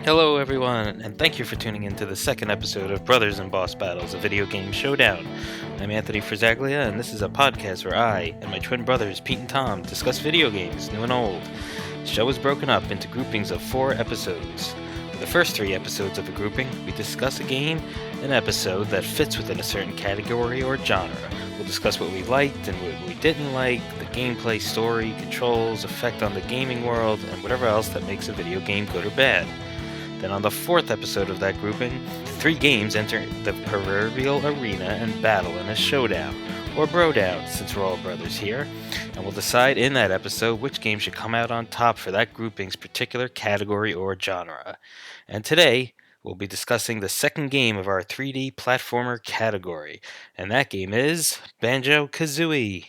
Hello, everyone, and thank you for tuning in to the second episode of Brothers and Boss Battles, a video game showdown. I'm Anthony Frizaglia, and this is a podcast where I and my twin brothers, Pete and Tom, discuss video games, new and old. The show is broken up into groupings of 4 episodes. For the first 3 episodes of a grouping, we discuss a game, an episode that fits within a certain category or genre. We'll discuss what we liked and what we didn't like, the gameplay, story, controls, effect on the gaming world, and whatever else that makes a video game good or bad. Then on the 4th episode of that grouping, 3 games enter the proverbial arena and battle in a showdown, or brodown, since we're all brothers here, and we'll decide in that episode which game should come out on top for that grouping's particular category or genre. And today, we'll be discussing the second game of our 3D platformer category, and that game is Banjo Kazooie.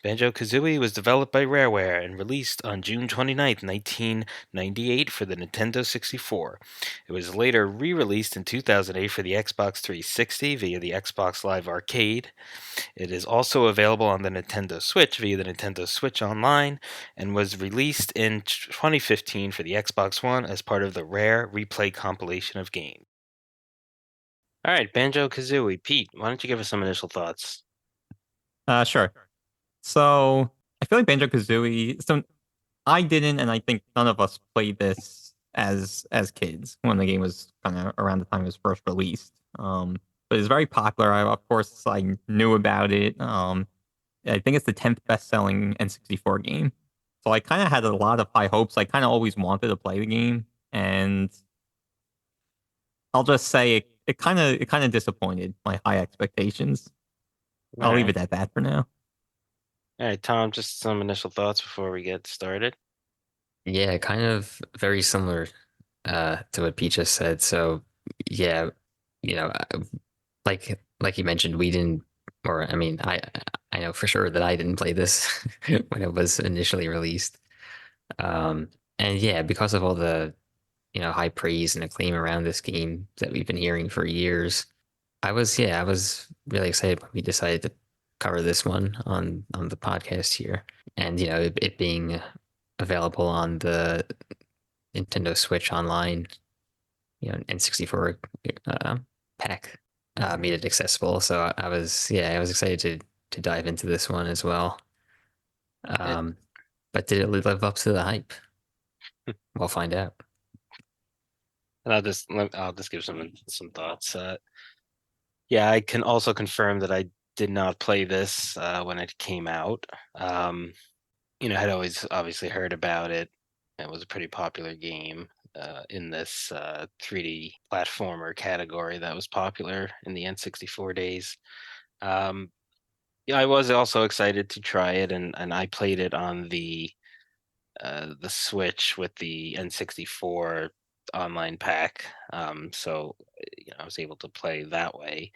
Banjo Kazooie was developed by Rareware and released on June 29, 1998 for the Nintendo 64. It was later re-released in 2008 for the Xbox 360 via the Xbox Live Arcade. It is also available on the Nintendo Switch via the Nintendo Switch Online and was released in 2015 for the Xbox One as part of the Rare Replay compilation of games. Alright, Banjo Kazooie. Pete, why don't you give us some initial thoughts? Sure. So I feel like Banjo Kazooie. So I didn't, and I think none of us played this as kids when the game was kind of around the time it was first released. But it's very popular. Of course, I knew about it. I think it's the 10th best-selling N64 game. So I kind of had a lot of high hopes. I kind of always wanted to play the game, and I'll just say it kind of disappointed my high expectations. I'll leave it at that for now. All right, Tom, just some initial thoughts before we get started. Yeah, kind of very similar to what Pete just said. So yeah, like you mentioned, we didn't, or I mean, I know for sure that I didn't play this when it was initially released. And yeah, because of all the high praise and acclaim around this game that we've been hearing for years, I was really excited when we decided to cover this one on the podcast here, and it being available on the Nintendo Switch Online, N64 pack made it accessible. So I was excited to dive into this one as well. But did it live up to the hype? We'll find out. And I'll just give some thoughts. Yeah, I can also confirm that I did not play this when it came out. Had always obviously heard about it. It was a pretty popular game in this 3D platformer category that was popular in the N64 days. I was also excited to try it, and I played it on the Switch with the N64 online pack. So I was able to play that way.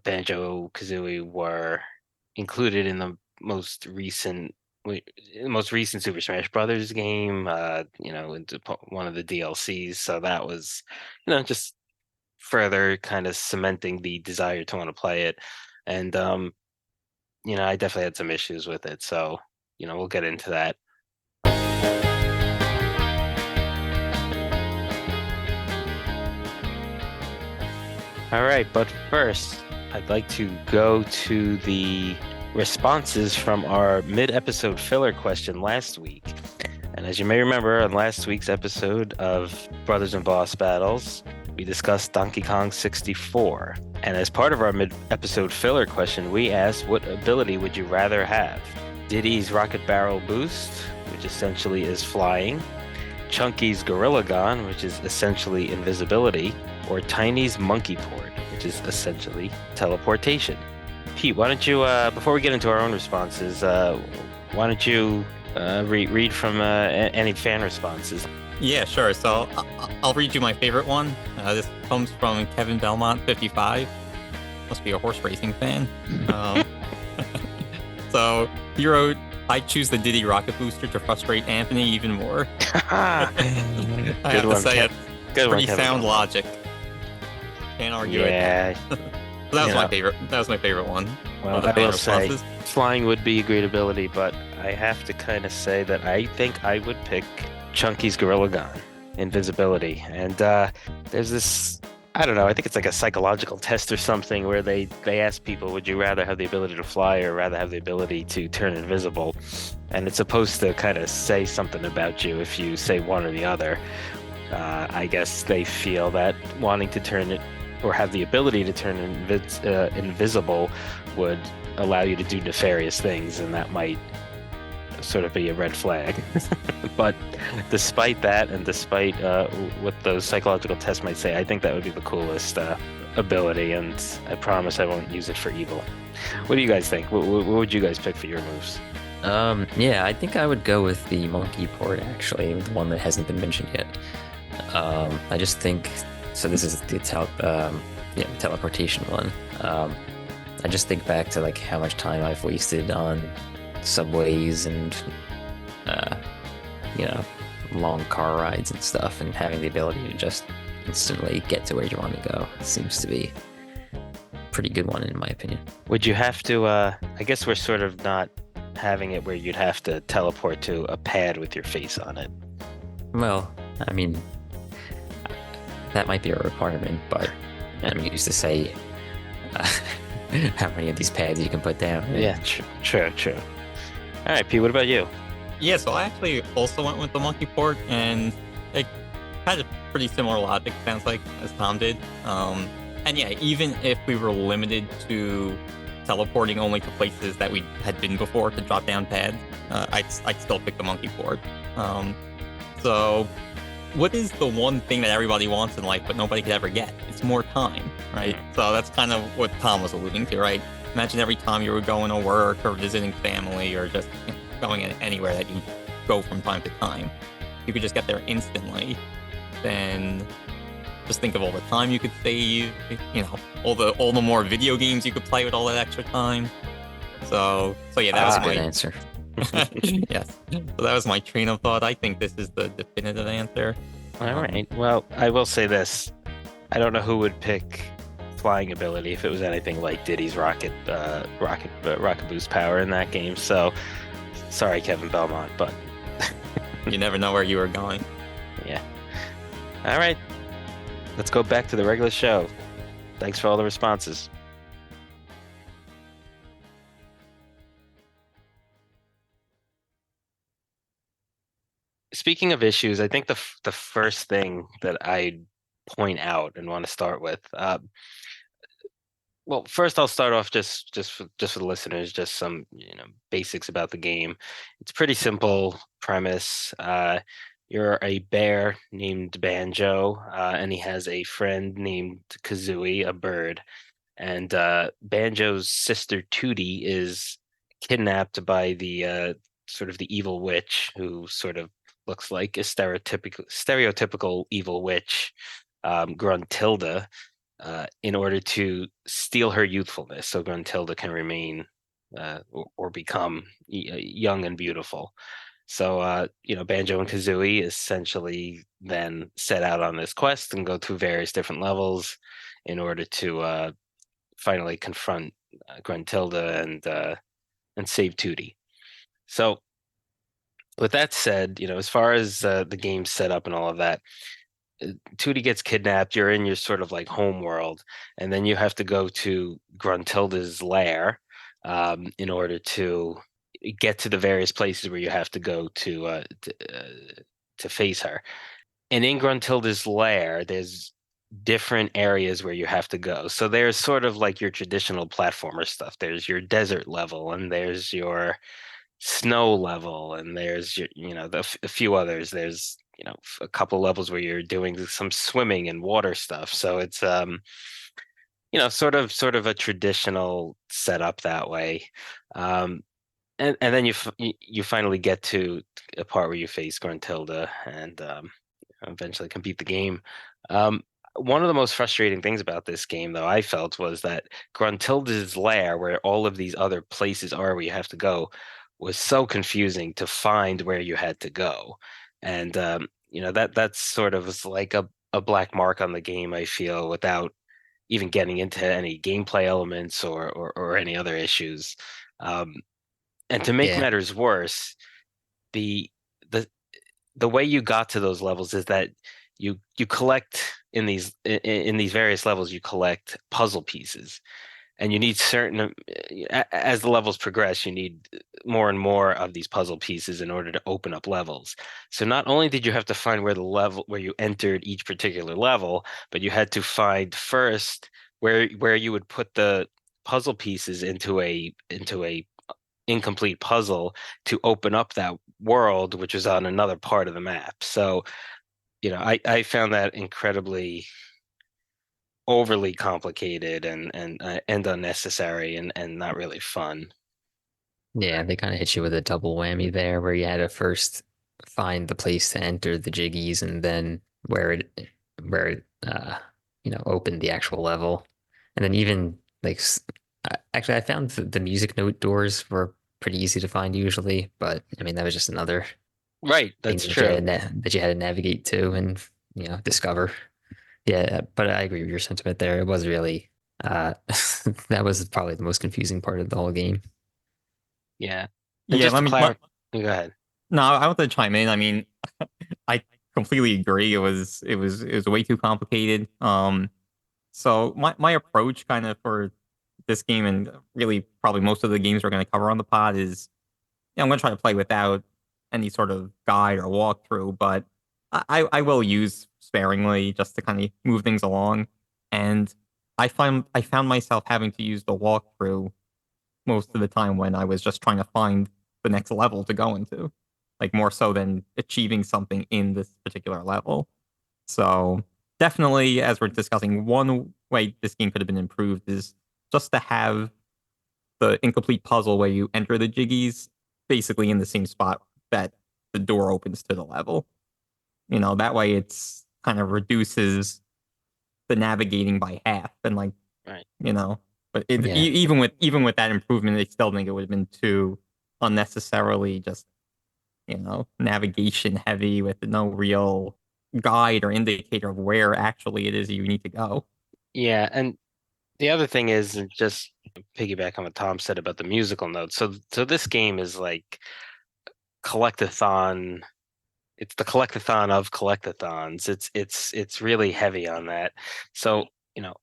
Banjo Kazooie were included in the most recent Super Smash Brothers game, into one of the DLCs. So that was, just further kind of cementing the desire to want to play it. And, I definitely had some issues with it. So, we'll get into that. All right, but first, I'd like to go to the responses from our mid-episode filler question last week. And as you may remember, on last week's episode of Brothers and Boss Battles, we discussed Donkey Kong 64. And as part of our mid-episode filler question, we asked, what ability would you rather have? Diddy's Rocket Barrel Boost, which essentially is flying, Chunky's Gorilla Gun, which is essentially invisibility, or Tiny's Monkey Port, which is essentially teleportation. Pete, why don't you, before we get into our own responses, why don't you read from any fan responses? Yeah, sure. So I'll read you my favorite one. This comes from Kevin Belmont, 55. Must be a horse racing fan. So he wrote, I choose the Diddy Rocket Booster to frustrate Anthony even more. I have to say, it's pretty sound logic. Can't argue it. Yeah. That was my favorite. That was my favorite one. Well, I will say, flying would be a great ability, but I have to kind of say that I think I would pick Chunky's Gorilla Gun. invisibility. And there's this, I don't know, I think it's like a psychological test or something where they ask people, would you rather have the ability to fly or rather have the ability to turn invisible? And it's supposed to kind of say something about you if you say one or the other. I guess they feel that wanting to turn it or have the ability to turn invisible would allow you to do nefarious things, and that might sort of be a red flag. But despite that, and despite what those psychological tests might say, I think that would be the coolest ability, and I promise I won't use it for evil. What do you guys think? What would you guys pick for your moves? Yeah, I think I would go with the monkey port, actually, the one that hasn't been mentioned yet. I just think, so this is the teleportation one. I just think back to like how much time I've wasted on subways and long car rides and stuff, and having the ability to just instantly get to where you want to go seems to be a pretty good one in my opinion. Would you have to, I guess we're sort of not having it where you'd have to teleport to a pad with your face on it. Well, I mean, that might be a requirement, but I'm used to say how many of these pads you can put down. Yeah, true. All right, Pete, what about you? Yeah, so I actually also went with the monkey port, and it had a pretty similar logic, sounds like, as Tom did. And yeah, even if we were limited to teleporting only to places that we had been before to drop down pads, I'd still pick the monkey port. So what is the one thing that everybody wants in life but nobody could ever get? It's more time, right? So that's kind of what Tom was alluding to, right? Imagine every time you were going to work or visiting family or just going anywhere that you go from time to time. You could just get there instantly. Then just think of all the time you could save, all the more video games you could play with all that extra time. So yeah, that was a good answer. Yes. So that was my train of thought. I think this is the definitive answer. All right. Well, I will say this. I don't know who would pick flying ability if it was anything like Diddy's rocket boost power in that game. So sorry, Kevin Belmont, but you never know where you were going. Yeah. All right. Let's go back to the regular show. Thanks for all the responses. Speaking of issues, I think the first thing that I point out and want to start with, well, first I'll start off just for the listeners, just some basics about the game. It's pretty simple premise. You're a bear named Banjo, and he has a friend named Kazooie, a bird. And Banjo's sister Tootie is kidnapped by the sort of the evil witch, who sort of looks like a stereotypical evil witch, Gruntilda, in order to steal her youthfulness, so Gruntilda can remain or become young and beautiful. So, Banjo and Kazooie essentially then set out on this quest and go through various different levels in order to finally confront Gruntilda and save Tootie. So, with that said, as far as the game's set up and all of that, Tootie gets kidnapped. You're in your sort of like home world, and then you have to go to Gruntilda's lair in order to get to the various places where you have to go to face her. And in Gruntilda's lair, there's different areas where you have to go. So there's sort of like your traditional platformer stuff. There's your desert level, and there's your snow level, and there's your, a few others. There's a couple levels where you're doing some swimming and water stuff. So it's sort of a traditional setup that way. And then you finally get to a part where you face Gruntilda and eventually complete the game. One of the most frustrating things about this game, though, I felt, was that Gruntilda's lair, where all of these other places are where you have to go, was so confusing to find where you had to go. And that's sort of like a black mark on the game, I feel, without even getting into any gameplay elements or any other issues. And to make matters worse, the the way you got to those levels is that you collect in these various levels, you collect puzzle pieces, and you need certain as the levels progress, you need more and more of these puzzle pieces in order to open up levels. So not only did you have to find where you entered each particular level, but you had to find first where you would put the puzzle pieces into a incomplete puzzle to open up that world, which was on another part of the map. So, I found that incredibly overly complicated and unnecessary and not really fun. Yeah, they kind of hit you with a double whammy there, where you had to first find the place to enter the jiggies, and then where it opened the actual level, and then even like actually, I found the music note doors were pretty easy to find usually, but I mean that was just another Right, thing that's that you true. had to navigate to and discover. Yeah, but I agree with your sentiment there. It was really that was probably the most confusing part of the whole game. Yeah. And Yeah, just let to me. clarify, go ahead. No, I want to chime in. I mean, I completely agree. It was way too complicated. So my approach kind of for this game and really probably most of the games we're going to cover on the pod is, I'm going to try to play without any sort of guide or walkthrough, but I will use sparingly just to kind of move things along. And I found myself having to use the walkthrough most of the time when I was just trying to find the next level to go into, like more so than achieving something in this particular level. So definitely, as we're discussing, one way this game could have been improved is just to have the incomplete puzzle where you enter the jiggies basically in the same spot that the door opens to the level. That way it's kind of reduces the navigating by half and like, Right. you know, but Yeah, even with that improvement, I still think it would have been too unnecessarily just, navigation heavy with no real guide or indicator of where actually it is you need to go. Yeah, and the other thing is and just piggyback on what Tom said about the musical notes. So this game is like collectathon. It's the collectathon of collectathons. It's really heavy on that. So, you know,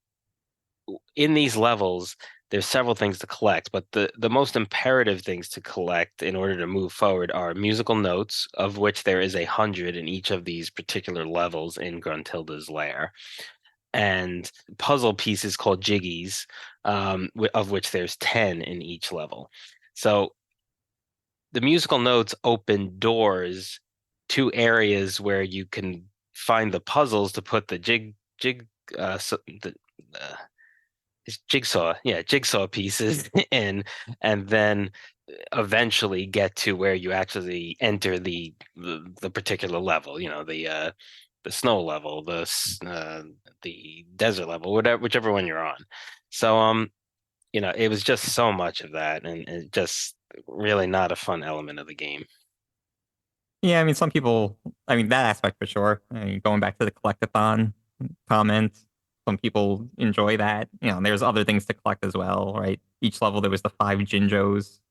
in these levels, there's several things to collect, but the most imperative things to collect in order to move forward are musical notes, of which there is 100 in each of these particular levels in Gruntilda's lair, and puzzle pieces called jiggies, of which there's 10 in each level. So the musical notes open doors to areas where you can find the puzzles to put the the uh, it's jigsaw pieces in, and then eventually get to where you actually enter the particular level. The snow level, the desert level, whichever one you're on. So it was just so much of that, and just really not a fun element of the game. Yeah, I mean, some people, I mean, that aspect for sure. I mean, going back to the collectathon comment, some people enjoy that. There's other things to collect as well, right? Each level there was the 5 Jinjos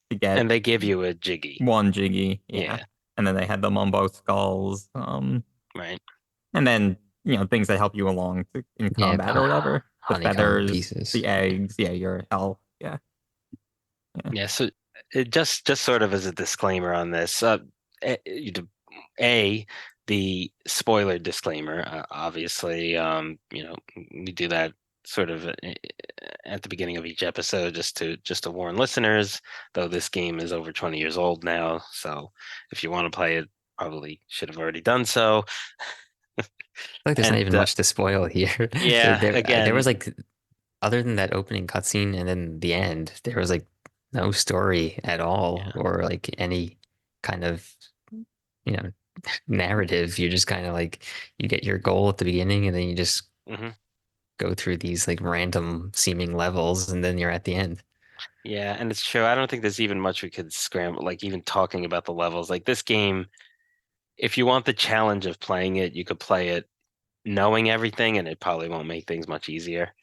to get And they give you a jiggy. one Jiggy, yeah. Yeah, And then they had the Mumbo skulls, right. and then things that help you along in yeah, combat or whatever. The honeycomb feathers, pieces. the eggs, yeah, your health, yeah, yeah. Yeah, so just sort of as a disclaimer on this, eh, you do- A, the spoiler disclaimer, obviously, we do that sort of at the beginning of each episode just to warn listeners, though this game is over 20 years old now, so if you want to play it, probably should have already done so. Like there's not And even much to spoil here. yeah, There was again, like, other than that opening cutscene and then the end, there was like no story at all, yeah. or like any kind of you know narrative. You're just kind of like, you get your goal at the beginning and then you just Mhm. go through these like random seeming levels and then you're at the end. Yeah, and it's true. I don't think there's even much we could scramble, like even talking about the levels. Like this game, if you want the challenge of playing it, you could play it knowing everything, and it probably won't make things much easier.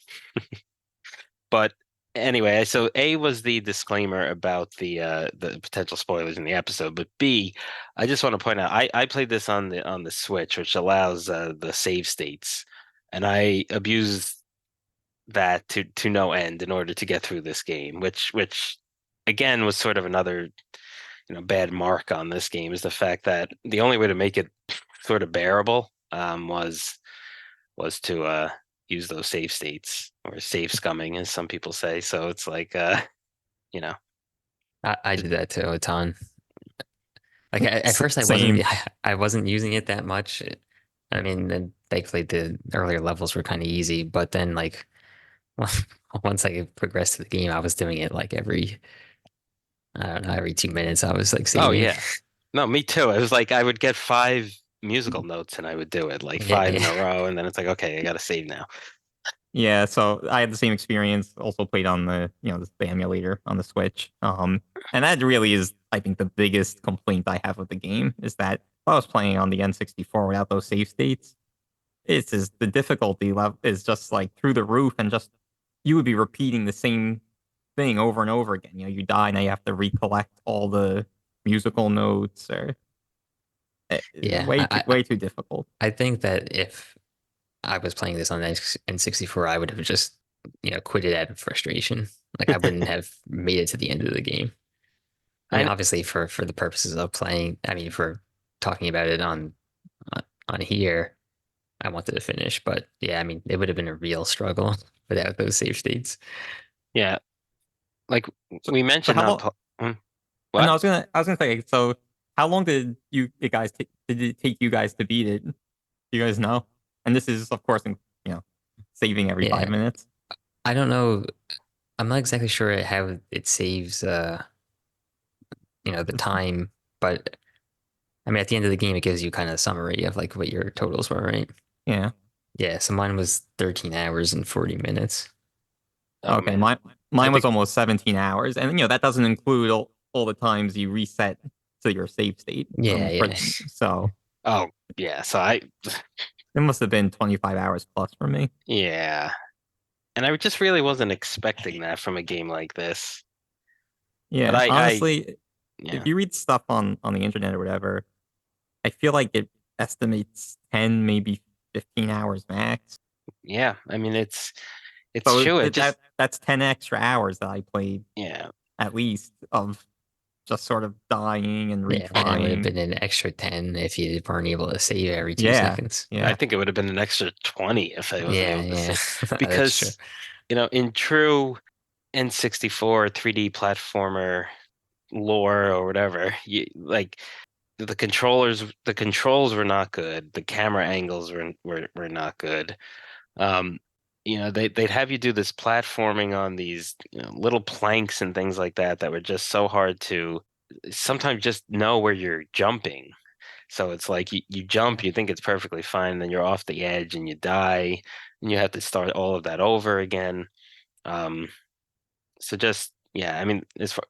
But Anyway, so A was the disclaimer about the potential spoilers in the episode, but B, I just want to point out I played this on the Switch, which allows the save states, and I abused that to no end in order to get through this game, which again was sort of another bad mark on this game is the fact that the only way to make it sort of bearable was to use those save states or save scumming, as some people say. So it's like you know, I did that too a ton. Like at first Same. I wasn't using it that much. I mean, and thankfully the earlier levels were kind of easy, but then like once I progressed to the game, I was doing it like every I don't know, every 2 minutes I was like oh saving. yeah, no, me too. It was like I would get five musical notes and I would do it like Yeah, five in yeah. a row, and then it's like, okay, I gotta save now. Yeah, so I had the same experience. Also played on the emulator on the Switch. And that really is, I think, the biggest complaint I have with the game is that if I was playing on the N64 without those save states, it's just the difficulty level is just like through the roof, and just you would be repeating the same thing over and over again. You die, now you have to recollect all the musical notes, or Yeah, way too difficult. I think that if I was playing this on N64, I would have just, quit it out of frustration. Like I wouldn't have made it to the end of the game. I mean, I obviously for the purposes of playing, I mean, for talking about it on here, I wanted to finish, but yeah, I mean, it would have been a real struggle without those save states. yeah, like So, we so mentioned how not long? pl- hmm, No, what? I was gonna say. So, how long did did it take you guys to beat it? Do you guys know? And this is, of course, saving every Yeah, 5 minutes. I don't know. I'm not exactly sure how it saves, the time, but I mean, at the end of the game, it gives you kind of a summary of like what your totals were, right? Yeah. Yeah, so mine was 13 hours and 40 minutes. Oh Okay. man, I Mine was think almost 17 hours, and that doesn't include all the times you reset to your save state. Yeah, yeah. So oh yeah, so I it must have been 25 hours plus for me. yeah, and I just really wasn't expecting that from a game like this. But Yeah. I Honestly, if yeah. you read stuff on the internet or whatever, I feel like it estimates 10, maybe 15 hours max. Yeah, I mean it's So true. It just that's 10 extra hours that I played, yeah. at least, of just sort of dying and Yeah, and it would have retrying. been an extra 10 if you weren't able to save every two Yeah. seconds. I Yeah. think it would have been an extra 20 if I wasn't Yeah, able to yeah. see. That's true. Because, in true N64 3D platformer lore or whatever, like the controls were not good. The camera angles were not good. Um, they'd have you do this platforming on these little planks and things like that were just so hard to sometimes just know where you're jumping. So it's like you jump, you think it's perfectly fine, then you're off the edge and you die, and you have to start all of that over again. Um, so just yeah, I mean, as far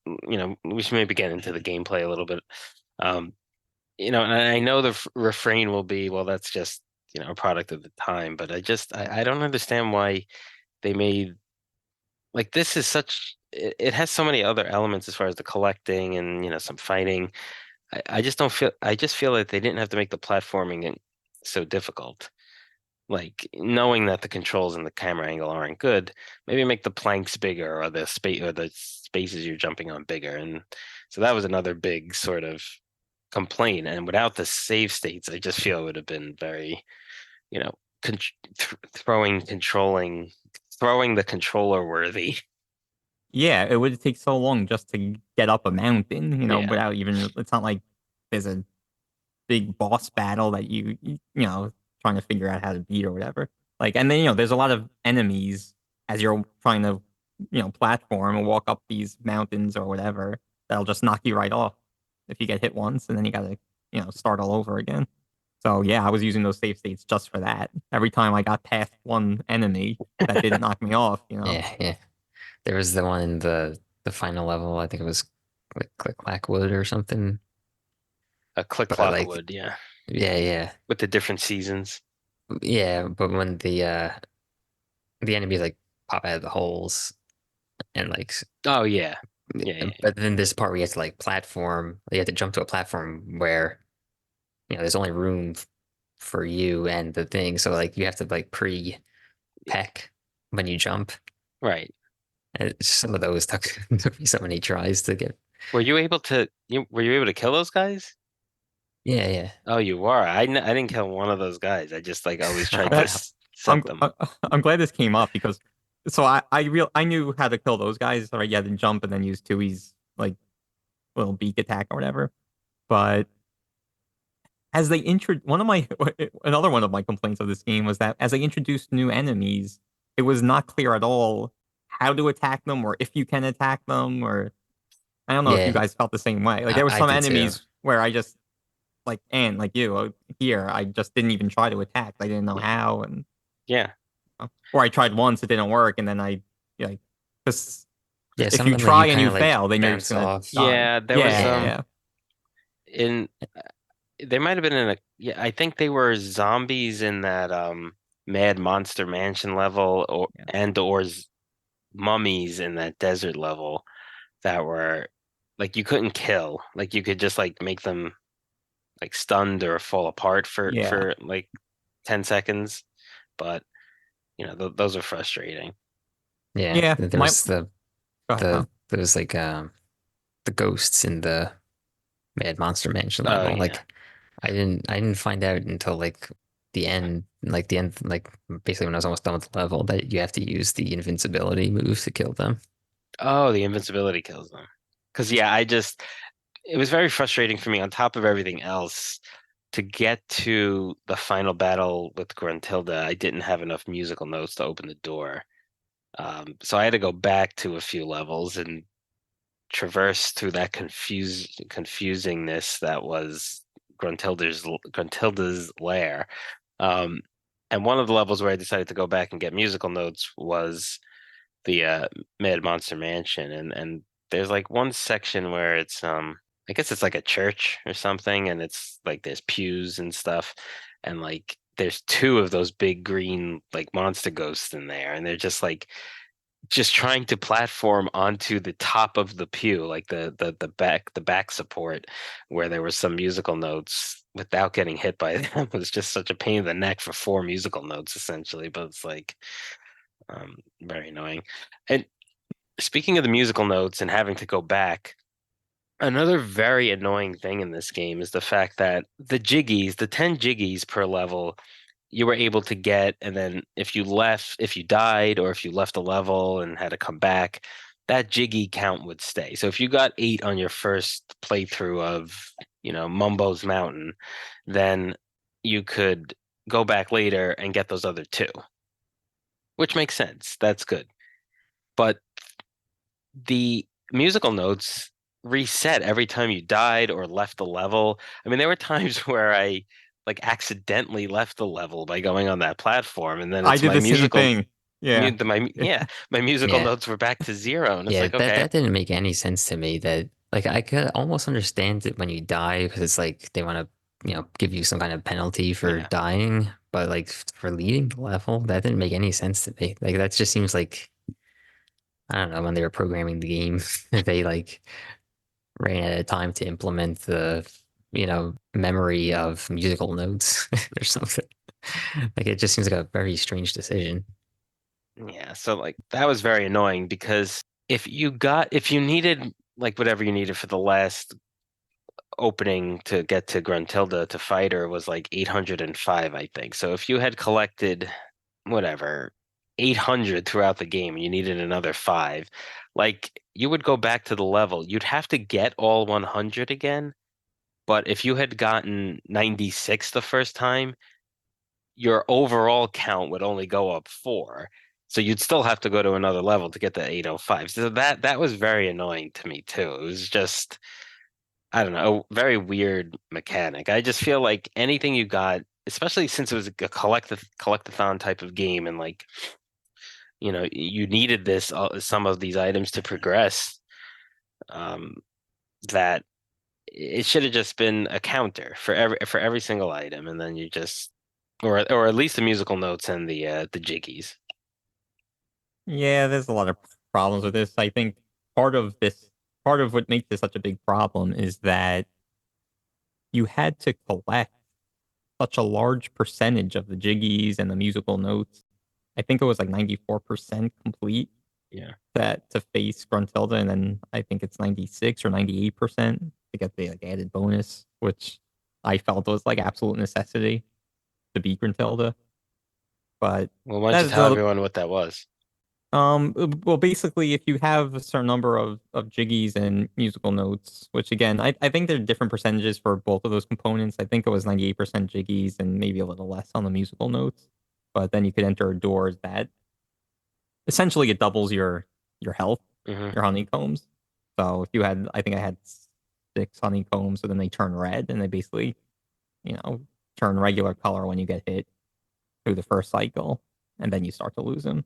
we should maybe get into the gameplay a little bit. Um, and I know the refrain will be, well, that's just a product of the time, but I don't understand why they made like this is such it has so many other elements as far as the collecting and some fighting. I just don't feel I just feel like they didn't have to make the platforming so difficult. Like knowing that the controls and the camera angle aren't good, maybe make the planks bigger or the spaces you're jumping on bigger. And so that was another big sort of complaint. And without the save states, I just feel it would have been very, you know, con throwing the controller worthy. Yeah, it would take so long just to get up a mountain, Yeah. without even, it's not like there's a big boss battle that trying to figure out how to beat or whatever. Like, and then, there's a lot of enemies as you're trying to, platform and walk up these mountains or whatever, that'll just knock you right off if you get hit once, and then you gotta, start all over again. So yeah, I was using those save states just for that. Every time I got past one enemy that didn't knock me off. Yeah, yeah. There was the one in the final level, I think it was like Click Clack Wood or something. A click But clock like would, yeah. yeah, yeah. With the different seasons. Yeah, but when the enemies like pop out of the holes, and like Oh yeah, yeah. but then this part where you have to like platform, you have to jump to a platform where there's only room for you and the thing, so like you have to like pre-peck when you jump. Right. And some of those took me so many tries to get. Were you able to kill those guys? Yeah, yeah. Oh, you were. I didn't kill one of those guys. I just like always tried to That set them. I'm glad this came up because I knew how to kill those guys. Right, you had to jump and then use Tui's like little beak attack or whatever. But as they intro one of my another one of my complaints of this game was that as they introduced new enemies, it was not clear at all how to attack them or if you can attack them, or I don't know if you Yeah, guys felt the same way. Like I, there were I some did too. enemies where I just like you here, I just didn't even try to attack. I didn't know Yeah. how, and Yeah. or I tried once, it didn't work, and then I like because Yeah, if some of you them like you try and kind you of like fail, then you're just bounce gonna off. die. Yeah, there was Yeah, Yeah, yeah, in they might have been in a yeah, I think they were zombies in that Mad Monster Mansion level yeah. mummies in that desert level that were like you couldn't kill. Like you could just like make them like stunned or fall apart Yeah. for like 10 seconds. But those are frustrating. yeah. Yeah, There my was go ahead, Tom. there was like the ghosts in the Mad Monster Mansion Oh level. yeah. Like I didn't find out until the end, like basically when I was almost done with the level that you have to use the invincibility move to kill them. Oh, the invincibility kills them. Because yeah, it was very frustrating for me on top of everything else to get to the final battle with Gruntilda. I didn't have enough musical notes to open the door. So I had to go back to a few levels and traverse through that confusingness that was Gruntilda's lair. Um, and one of the levels where I decided to go back and get musical notes was the Mad Monster Mansion, and there's like one section where it's I guess it's like a church or something, and it's like there's pews and stuff, and like there's two of those big green like monster ghosts in there, and they're just trying to platform onto the top of the pew, like the back support where there were some musical notes without getting hit by them. It was just such a pain in the neck for four musical notes essentially, but it's like very annoying. And speaking of the musical notes and having to go back, another very annoying thing in this game is the fact that the 10 jiggies per level, you were able to get, and then if you died or if you left a level and had to come back, that jiggy count would stay. So if you got 8 on your first playthrough of, Mumbo's Mountain, then you could go back later and get those other two, which makes sense. That's good. But the musical notes reset every time you died or left the level. I mean, there were times where I like accidentally left the level by going on that platform, and then I it's did my the same musical thing. Yeah. my musical Yeah, notes were back to zero, and it's yeah. like, That okay, didn't make any sense to me. That like I could almost understand it when you die because it's like they want to give you some kind of penalty for yeah, dying, but like for leading the level, that didn't make any sense to me. Like that just seems like I don't know when they were programming the game, they like ran out of time to implement the memory of musical notes or something. Like it just seems like a very strange decision. yeah. So like that was very annoying because if you needed like whatever you needed for the last opening to get to Gruntilda to fight her was like 805, I think. So if you had collected whatever 800 throughout the game and you needed another 5, like you would go back to the level. You'd have to get all 100 again, but if you had gotten 96 the first time, your overall count would only go up 4. So you'd still have to go to another level to get the 805. So that was very annoying to me too. It was just I don't know, a very weird mechanic. I just feel like anything you got, especially since it was a collectathon type of game, and like you needed some of these items to progress. Um, that it should have just been a counter for every single item, and then you just or at least the musical notes and the jiggies. Yeah, there's a lot of problems with this. I think part of what makes this such a big problem is that you had to collect such a large percentage of the jiggies and the musical notes. I think it was like 94% complete Yeah. that to face Gruntilda, and then I think it's 96 or 98% to get the like added bonus, which I felt was like absolute necessity to beat Gruntilda. But Well, why don't you that's tell everyone what that was? well, basically, if you have a certain number of jiggies and musical notes, which again, I think there are different percentages for both of those components. I think it was 98% jiggies and maybe a little less on the musical notes. But then you could enter doors that essentially it doubles your health, Hmm. your honeycombs. So if you had, I think I had 6 honeycombs, so then they turn red and they basically, turn regular color when you get hit through the first cycle, and then you start to lose them.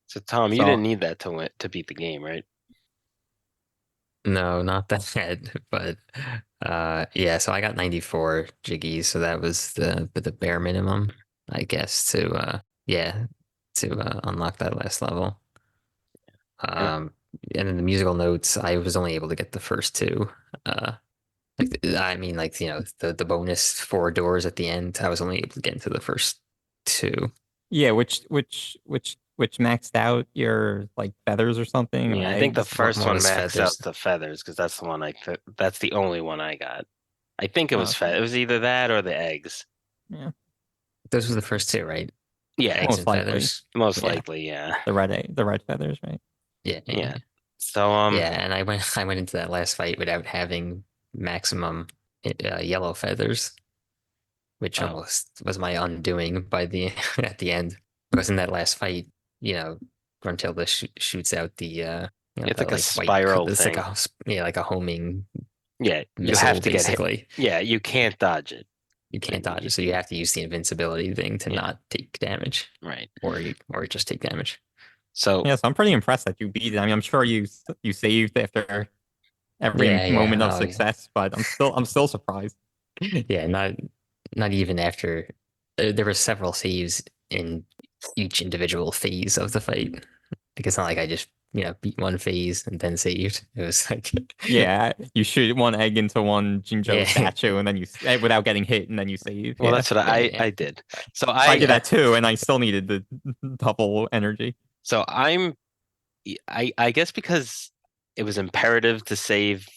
So Tom, you So didn't need that to beat the game, right? No, not that, but yeah, so I got 94 jiggies, so that was the bare minimum, I guess, to yeah, to unlock that last level. And Um and then the musical notes, I was only able to get the first two. Uh I mean, like, the bonus 4 doors at the end, I was only able to get into the first two. yeah, which maxed out your like feathers or something or yeah, I think the eggs. first One one was maxed out feathers. the feathers because that's the one that's the only one I got. I think it was Okay. it was either that or the eggs. Yeah, Those were the first two, right? Yeah, Eggs most and likely. feathers. most Yeah, likely, yeah. the red feathers, right? Yeah, yeah, Yeah. yeah. So Yeah, and I went into that last fight without having maximum yellow feathers, which oh, almost was my undoing by the at the end. Because in that last fight, you know, Gruntilda shoots out it's that like a like white, spiral it's like thing. like a homing Yeah, you have missile, to get hit. basically. Yeah, you can't dodge it. You Like, can't dodge it, so you have to use the invincibility thing to yeah, not take damage, right. or just take damage. So Yeah, so I'm pretty impressed that you beat it. I mean, I'm sure you saved after every Yeah, moment yeah. of Oh, yeah. success, but I'm still surprised. Yeah, not even after there were several saves in each individual phase of the fight. Like it's not like I just, beat one phase and then saved. It was like Yeah, you shoot one egg into one Jinjo yeah. statue, and then without getting hit, and then you save. well, Yeah, that's what Yeah, I yeah. did. So I did that too, and I still needed the double energy. so I guess because it was imperative to save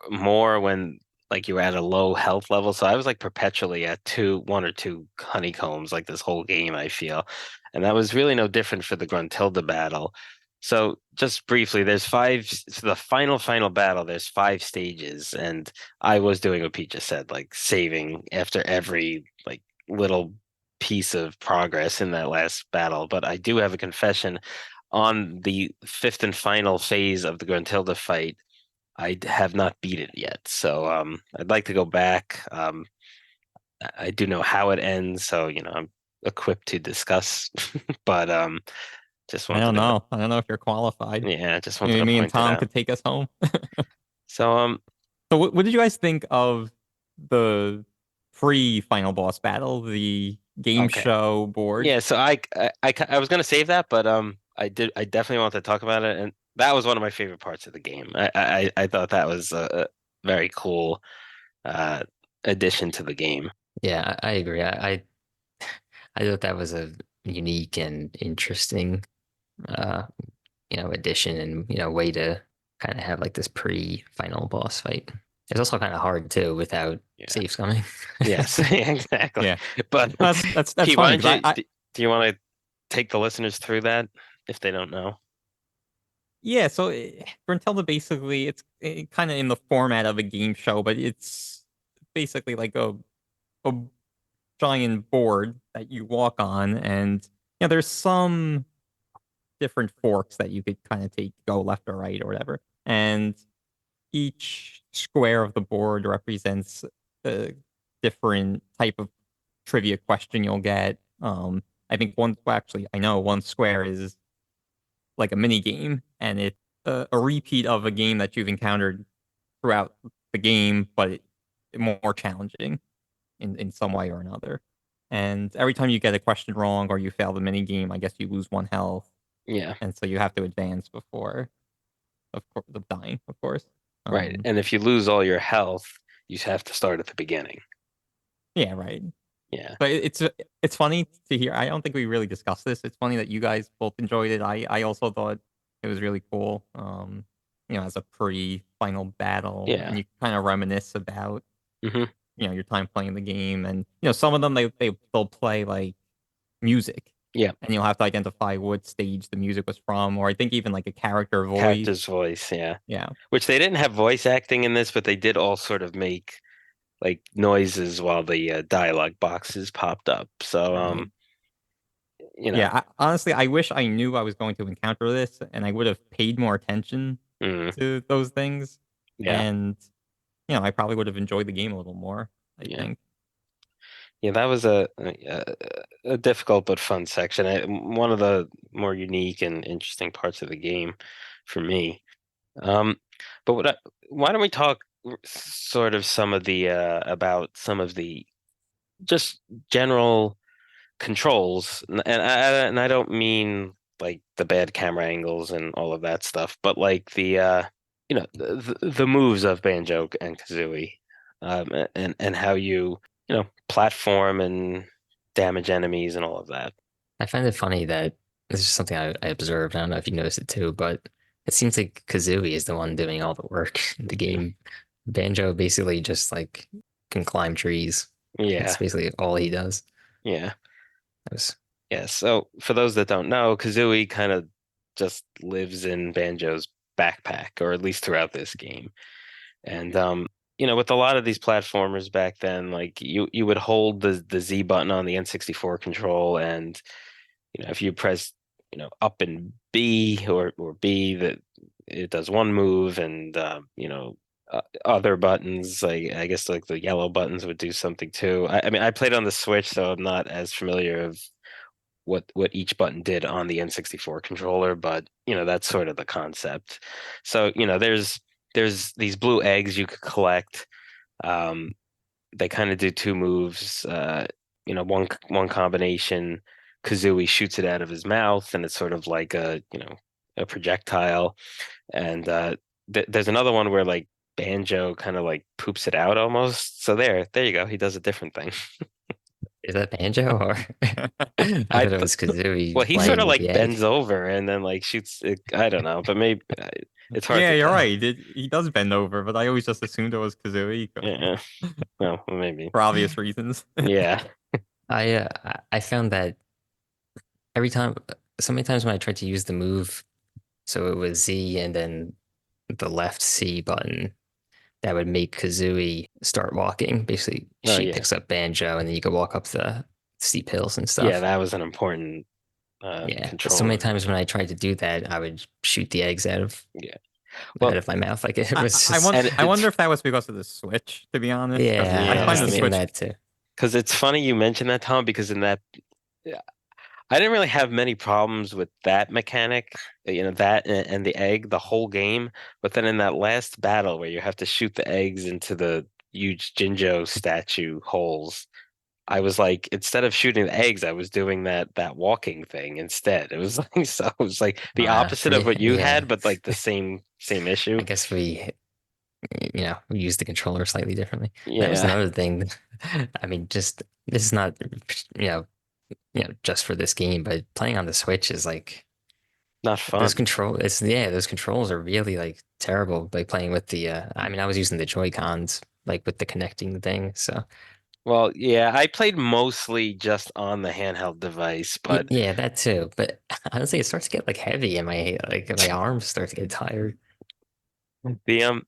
more when like you were at a low health level. So I was like perpetually at one or two honeycombs like this whole game, I feel. And that was really no different for the Gruntilda battle. So just briefly, there's so the final battle, there's 5 stages, and I was doing what Pete just said, like saving after every like little piece of progress in that last battle. But I do have a confession on the fifth and final phase of the Gruntilda fight. I have not beat it yet, so I'd like to go back. I do know how it ends, so I'm equipped to discuss. But just I wanted don't to, know. I don't know if you're qualified. yeah, just wanted Maybe to me and point it Tom out. could take us home. So So, what did you guys think of the pre-final boss battle, the game okay, show board? yeah. So I was gonna save that, but I definitely want to talk about it, and that was one of my favorite parts of the game. I thought that was a very cool uh addition to the game. Yeah, I agree. I thought that was a unique and interesting uh, addition and way to kind of have like this pre-final boss fight. It's also kind of hard too without Yeah. saves coming. Yes, exactly. Yeah, But that's Pete, why funny don't because you do you want to take the listeners through that if they don't know? yeah. So Gruntilda basically kind of in the format of a game show, but it's basically like a giant board that you walk on, and there's some different forks that you could kind of take, go left or right or whatever, and each square of the board represents a different type of trivia question you'll get. I think well, actually, I know one square is like a mini game, and it's a repeat of a game that you've encountered throughout the game, but more challenging in some way or another. And every time you get a question wrong or you fail the mini game, I guess you lose 1 health. Yeah. and so you have to advance before, of course, the dying, of course. Right. And if you lose all your health, you have to start at the beginning. Yeah, right. Yeah. But it's funny to hear. I don't think we really discussed this. It's funny that you guys both enjoyed it. I also thought it was really cool. As a pre-final battle, Yeah. and you kind of reminisce about Hmm. your time playing the game, and some of them they'll play like music. Yeah. And you'll have to identify what stage the music was from, or I think even like a character voice. Character's voice, yeah. Yeah. Which they didn't have voice acting in this, but they did all sort of make like noises while the dialogue boxes popped up. So, Right. you know, Yeah, honestly, I wish I knew I was going to encounter this, and I would have paid more attention mm, to those things, yeah, and I probably would have enjoyed the game a little more, I yeah, think. yeah. That was a difficult but fun section. One of the more unique and interesting parts of the game for me. Um, but why don't we talk sort of some of the about some of the just general controls, and I don't mean like the bad camera angles and all of that stuff, but like the moves of Banjo and Kazooie, and how you platform and damage enemies and all of that. I find it funny that this is something I observed. I don't know if you noticed it too, but it seems like Kazooie is the one doing all the work in the game. Banjo basically just like can climb trees. Yeah, That's basically all he does. yeah, That was yeah. So for those that don't know, Kazooie kind of just lives in Banjo's backpack, or at least throughout this game. And with a lot of these platformers back then, like you would hold the Z button on the N64 control, and if you press up and B or B, that it does one move, and other buttons, like I guess like the yellow buttons would do something too. I mean, I played on the Switch, so I'm not as familiar of what each button did on the N64 controller, but that's sort of the concept. So there's these blue eggs you could collect. Um, they kind of do two moves. One combination, Kazooie shoots it out of his mouth, and it's sort of like a projectile. And there's another one where like Banjo kind of like poops it out almost. So there you go. He does a different thing. is that Banjo or I I thought it was Well, Kazooie he sort playing of with like the egg. bends over and then like shoots it. I don't know, but maybe it's hard Yeah, to you're tell. right. He does bend over, but I always just assumed it was Kazooie Yeah, well, maybe. for obvious reasons. Yeah, I found that every time, so many times when I tried to use the move, so it was Z and then the left C button, that would make Kazooie start walking. Basically, oh she yeah, picks up Banjo, and then you could walk up the steep hills and yeah. stuff. That was an important Yeah, but so control many in times that. when I tried to do that, I would shoot the eggs Yeah, out well, of my mouth. Like it I, was I want. and I it's wonder if that was because of the Switch, to be honest, because yeah, I I was find yeah, the thinking Switch. that too. because it's funny you mentioned that, Tom, because in that I didn't really have many problems with that mechanic, that and the egg the whole game. But then in that last battle where you have to shoot the eggs into the huge Jinjo statue holes, I was like, instead of shooting the eggs, I was doing that walking thing instead. It was like so it was like the opposite of Yeah, what you yeah. had, but like the same issue. I guess we use the controller slightly differently. That was Yeah, another thing. I mean, just this is not you know just for this game, but playing on the Switch is like not those fun. control. It's yeah, those controls are really like terrible. Like playing with the. I mean, I was using the Joy Cons like with the connecting thing. So Well, yeah, I played mostly just on the handheld device, but yeah, that too. But honestly, it starts to get like heavy, and my arms start to get tired. the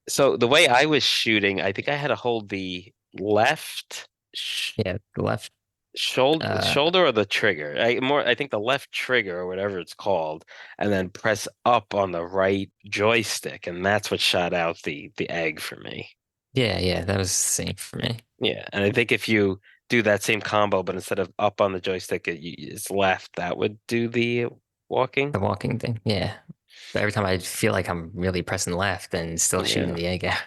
so the way I was shooting, I think I had to hold the left sh Yeah, the left. Uh, shoulder or the trigger. I think the left trigger or whatever it's called, and then press up on the right joystick, and that's what shot out the egg for me. yeah, that was the same for me. Yeah, and I think if you do that same combo, but instead of up on the joystick, it's left, that would do the walking. The walking thing. Yeah. But every time I feel like I'm really pressing left and still shooting Yeah. the egg out.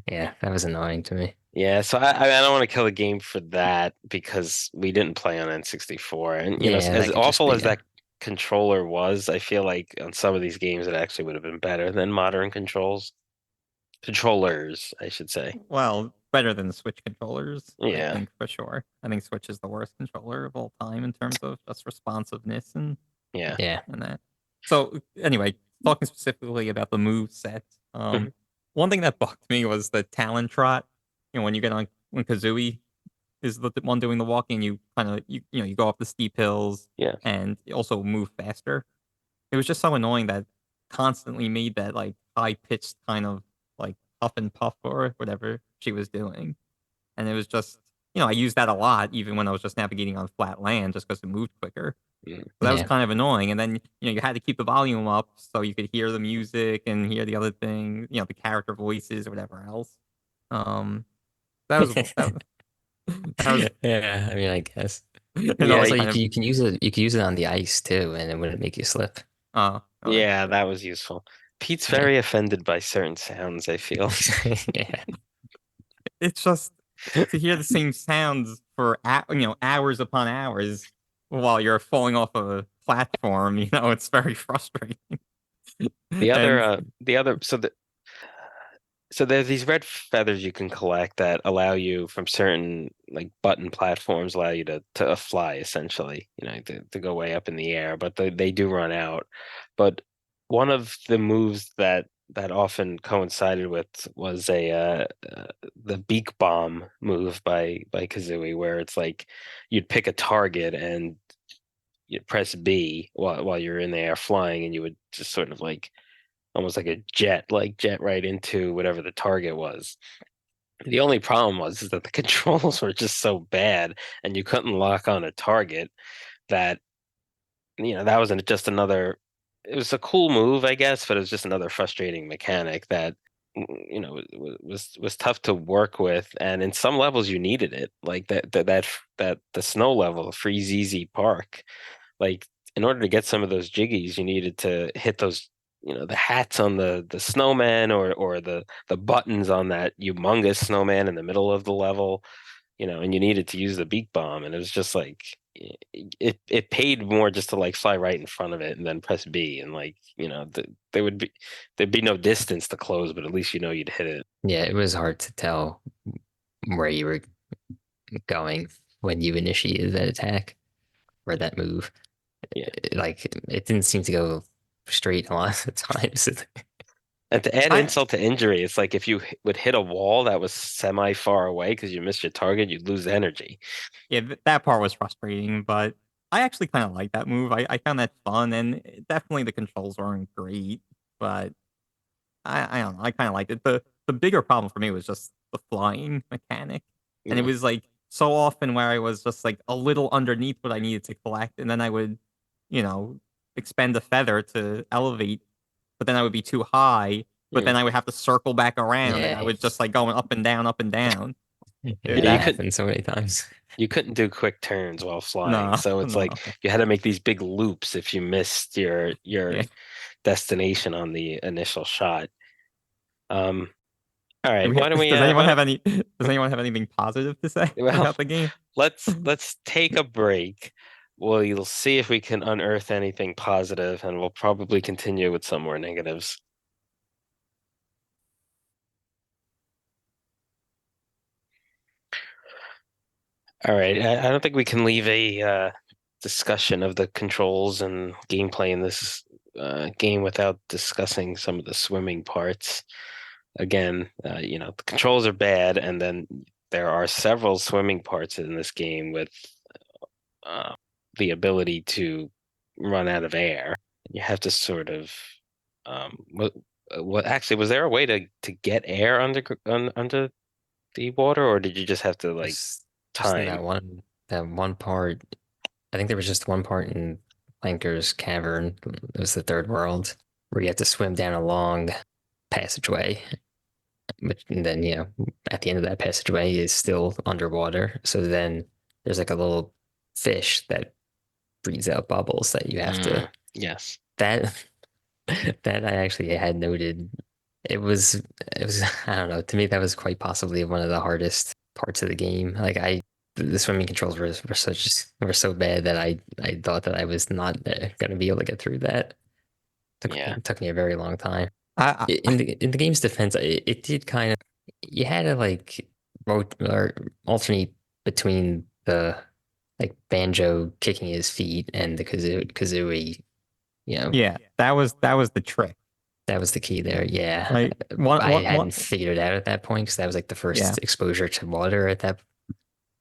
Yeah, that was annoying to me. Yeah, so I don't want to kill the game for that because we didn't play on N64. And Yeah, as that could just awful be as that controller was, I feel like on some of these games it actually would have been better than modern controllers, I should say. Well, better than the Switch controllers, I Yeah. think for sure. I think Switch is the worst controller of all time in terms of just responsiveness Yeah. Yeah. and that. So anyway, talking specifically about the move set, Mhm. one thing that bugged me was the Talon trot. When you get on when Kazooie is the one doing the walking, you kind of you go up the steep hills Yeah. and you also move faster. It was just so annoying that constantly made that like high pitched kind of like puff and puff or whatever she was doing. And it was just, I used that a lot even when I was just navigating on flat land just because it moved quicker. Mm. So that was Yeah. kind of annoying. And then, you had to keep the volume up so you could hear the music and hear the other thing, the character voices or whatever else. That was that was Yeah, I mean, I guess. that Yeah, was Also, kind of you can use it. You can use it on the ice too, and it wouldn't make you slip. okay. Yeah, that was useful. Pete's Yeah. very offended by certain sounds, I feel. Yeah. It's just to hear the same sounds for hours upon hours while you're falling off a platform. It's very frustrating. And The other, so there's these red feathers you can collect that allow you from certain like button platforms allow you to fly essentially, to go way up in the air, but they do run out. But one of the moves that often coincided with was the beak bomb move by Kazooie, where it's like you'd pick a target and you'd press B while you're in the air flying, and you would just sort of like almost like a jet right into whatever the target was. The only problem was is that the controls were just so bad, and you couldn't lock on a target. That that was just another. It was a cool move, I guess, but it was just another frustrating mechanic that was tough to work with, and in some levels you needed it, like that the snow level, Freeze Easy Park. Like in order to get some of those jiggies, you needed to hit those, the hats on the snowman, or the buttons on that humongous snowman in the middle of the level, and you needed to use the beak bomb, and it was just like it paid more just to like fly right in front of it and then press B, and like there'd be no distance to close, but at least you'd hit it. Yeah, it was hard to tell where you were going when you initiated that attack or that move. Yeah. Like it didn't seem to go straight a lot of the times. And to add I insult to injury, it's like if you would hit a wall that was semi far away because you missed your target, you'd lose energy. yeah, that part was frustrating, but I actually kind of like that move. I found that fun, and definitely the controls weren't great, but I don't know. I kind of liked it. The bigger problem for me was just the flying mechanic, and it Yeah. was like so often where I was just like a little underneath what I needed to collect, and then I would, you know, expend a feather to elevate, but then I would be too high, but Yeah. then I would have to circle back around, and I Yeah, was just like going up and down, up and down. yeah, It, that you that could happened so many times. you couldn't do quick turns while flying, no, so it's no, like you had to make these big loops if you missed your yeah. destination on the initial shot. Um, all Do right, we have, why don't we does anyone why have don't any? Does anyone have anything positive to say well about the game? let's take a break. We'll see if we can unearth anything positive, and we'll probably continue with some more negatives. All right, I don't think we can leave a discussion of the controls and gameplay in this game without discussing some of the swimming parts. Again, the controls are bad, and then there are several swimming parts in this game with uh, the ability to run out of air. You have to sort of what actually was there a way to get air under the water, or did you just have to like Just in time? that one part. I think there was just one part in Planker's Cavern. It was the third world where you have to swim down a long passageway. And then, at the end of that passageway is still underwater. So then there's like a little fish that breathes out bubbles that you have to Yes. that that I actually had noted. It was I don't know, to me that was quite possibly one of the hardest parts of the game. Like the swimming controls were so bad that I thought that I was not gonna be able to get through that. Yeah. Took me a very long time. I, In the game's defense, it did kind of you had to like or alternate between the like Banjo kicking his feet and the Kazooie. You know, yeah, that was the trick. that was the key there. Yeah, Like one, I one, one, hadn't figured it out at that point because that was like the yeah, first exposure to water at that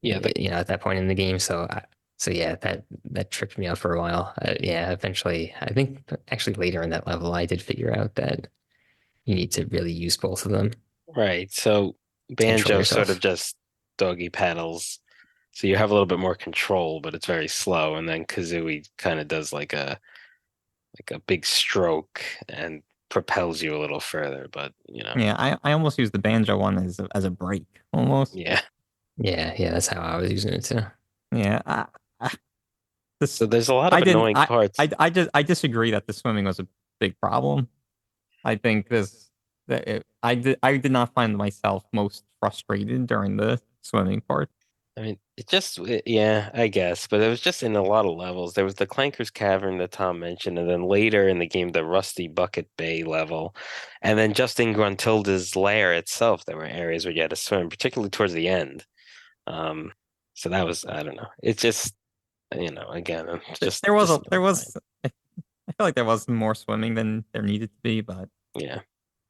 Yeah. at that point in the game. So yeah, that tricked me out for a while. Yeah, eventually, I think actually later in that level, I did figure out that you need to really use both of them Right. So to control Banjo sort of yourself. just doggy paddles. So you have a little bit more control, but it's very slow. And then Kazooie kind of does like a big stroke and propels you a little further. But yeah. I almost use the banjo one as a break, almost. yeah. Yeah, that's how I was using it too. Yeah, So this there's a lot of I didn't. annoying parts. I disagree that the swimming was a big problem. I think I did not find myself most frustrated during the swimming part. I mean, yeah, I guess, but it was just in a lot of levels. There was the Clanker's Cavern that Tom mentioned, and then later in the game, the Rusty Bucket Bay level. And then just in Gruntilda's lair itself, there were areas where you had to swim, particularly towards the end. Um, so that was, I don't know. It's just, again, it's just There was this a there annoying part. was I feel like there was more swimming than there needed to be, but it Yeah.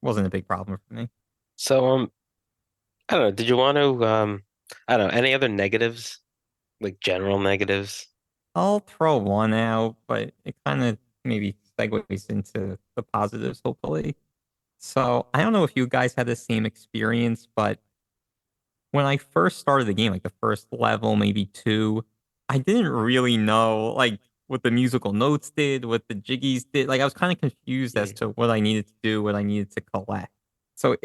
wasn't a big problem for me. So, I don't know. Did you want to, I don't know, any other negatives, like general negatives? I'll throw one out, but it kind of maybe segues into the positives, hopefully. So I don't know if you guys had the same experience, but when I first started the game, like the first level, maybe two, I didn't really know like what the musical notes did, what the jiggies did. Like I was kind of confused as Mm, to what I needed to do, what I needed to collect. So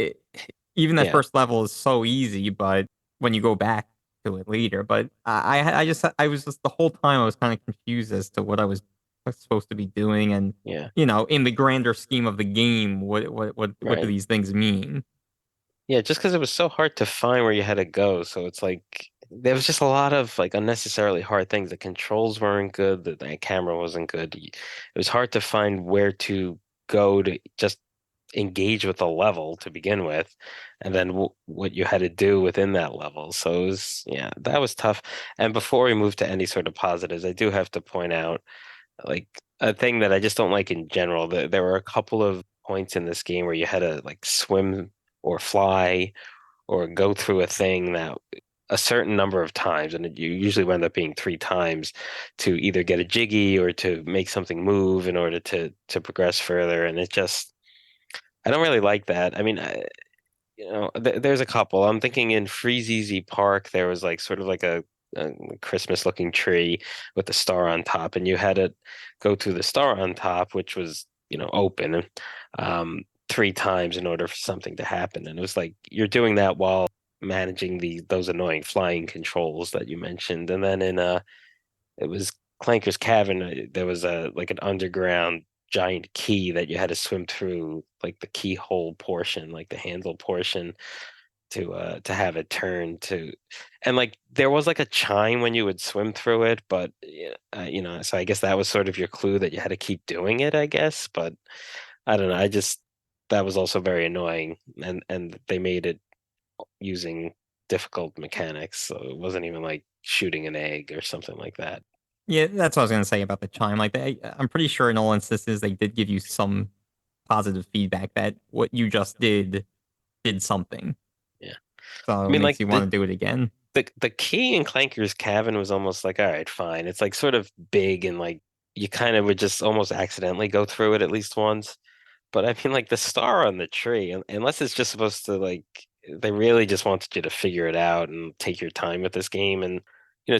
even that yeah. first level is so easy, but when you go back to it later, but I was just the whole time I was kind of confused as to what I was supposed to be doing, and Yeah. in the grander scheme of the game, what do Right. these things mean? Yeah, just because it was so hard to find where you had to go. So it's like there was just a lot of like unnecessarily hard things. The controls weren't good, the camera wasn't good. It was hard to find where to go to just engage with the level to begin with, and then what you had to do within that level. So it was, yeah, that was tough. And before we move to any sort of positives, I do have to point out like a thing that I just don't like in general. There were a couple of points in this game where you had to like swim or fly or go through a thing that a certain number of times, and you usually wind up being three times to either get a jiggy or to make something move in order to progress further. And it just, I don't really like that. I mean, there's a couple. I'm thinking in Freezeezy Park, there was like sort of like a Christmas looking tree with a star on top, and you had to go to the star on top, which was, open, three times in order for something to happen. And it was like you're doing that while managing those annoying flying controls that you mentioned. And then it was Clanker's Cavern. There was a like an underground giant key that you had to swim through, like the keyhole portion, like the handle portion, to have it turn to, and like there was like a chime when you would swim through it, but yeah, so I guess that was sort of your clue that you had to keep doing it, I guess. But I don't know. I just that was also very annoying, and they made it using difficult mechanics, so it wasn't even like shooting an egg or something like that. Yeah, that's what I was gonna say about the chime. Like, I'm pretty sure in all instances they did give you some positive feedback that what you just did something, Yeah. I so it mean, makes like you want to do it again. the key in Clanker's Cavern was almost like, all right, fine. It's like sort of big and like you kind of would just almost accidentally go through it at least once. But I mean, like the star on the tree, unless it's just supposed to like, they really just wanted you to figure it out and take your time with this game. And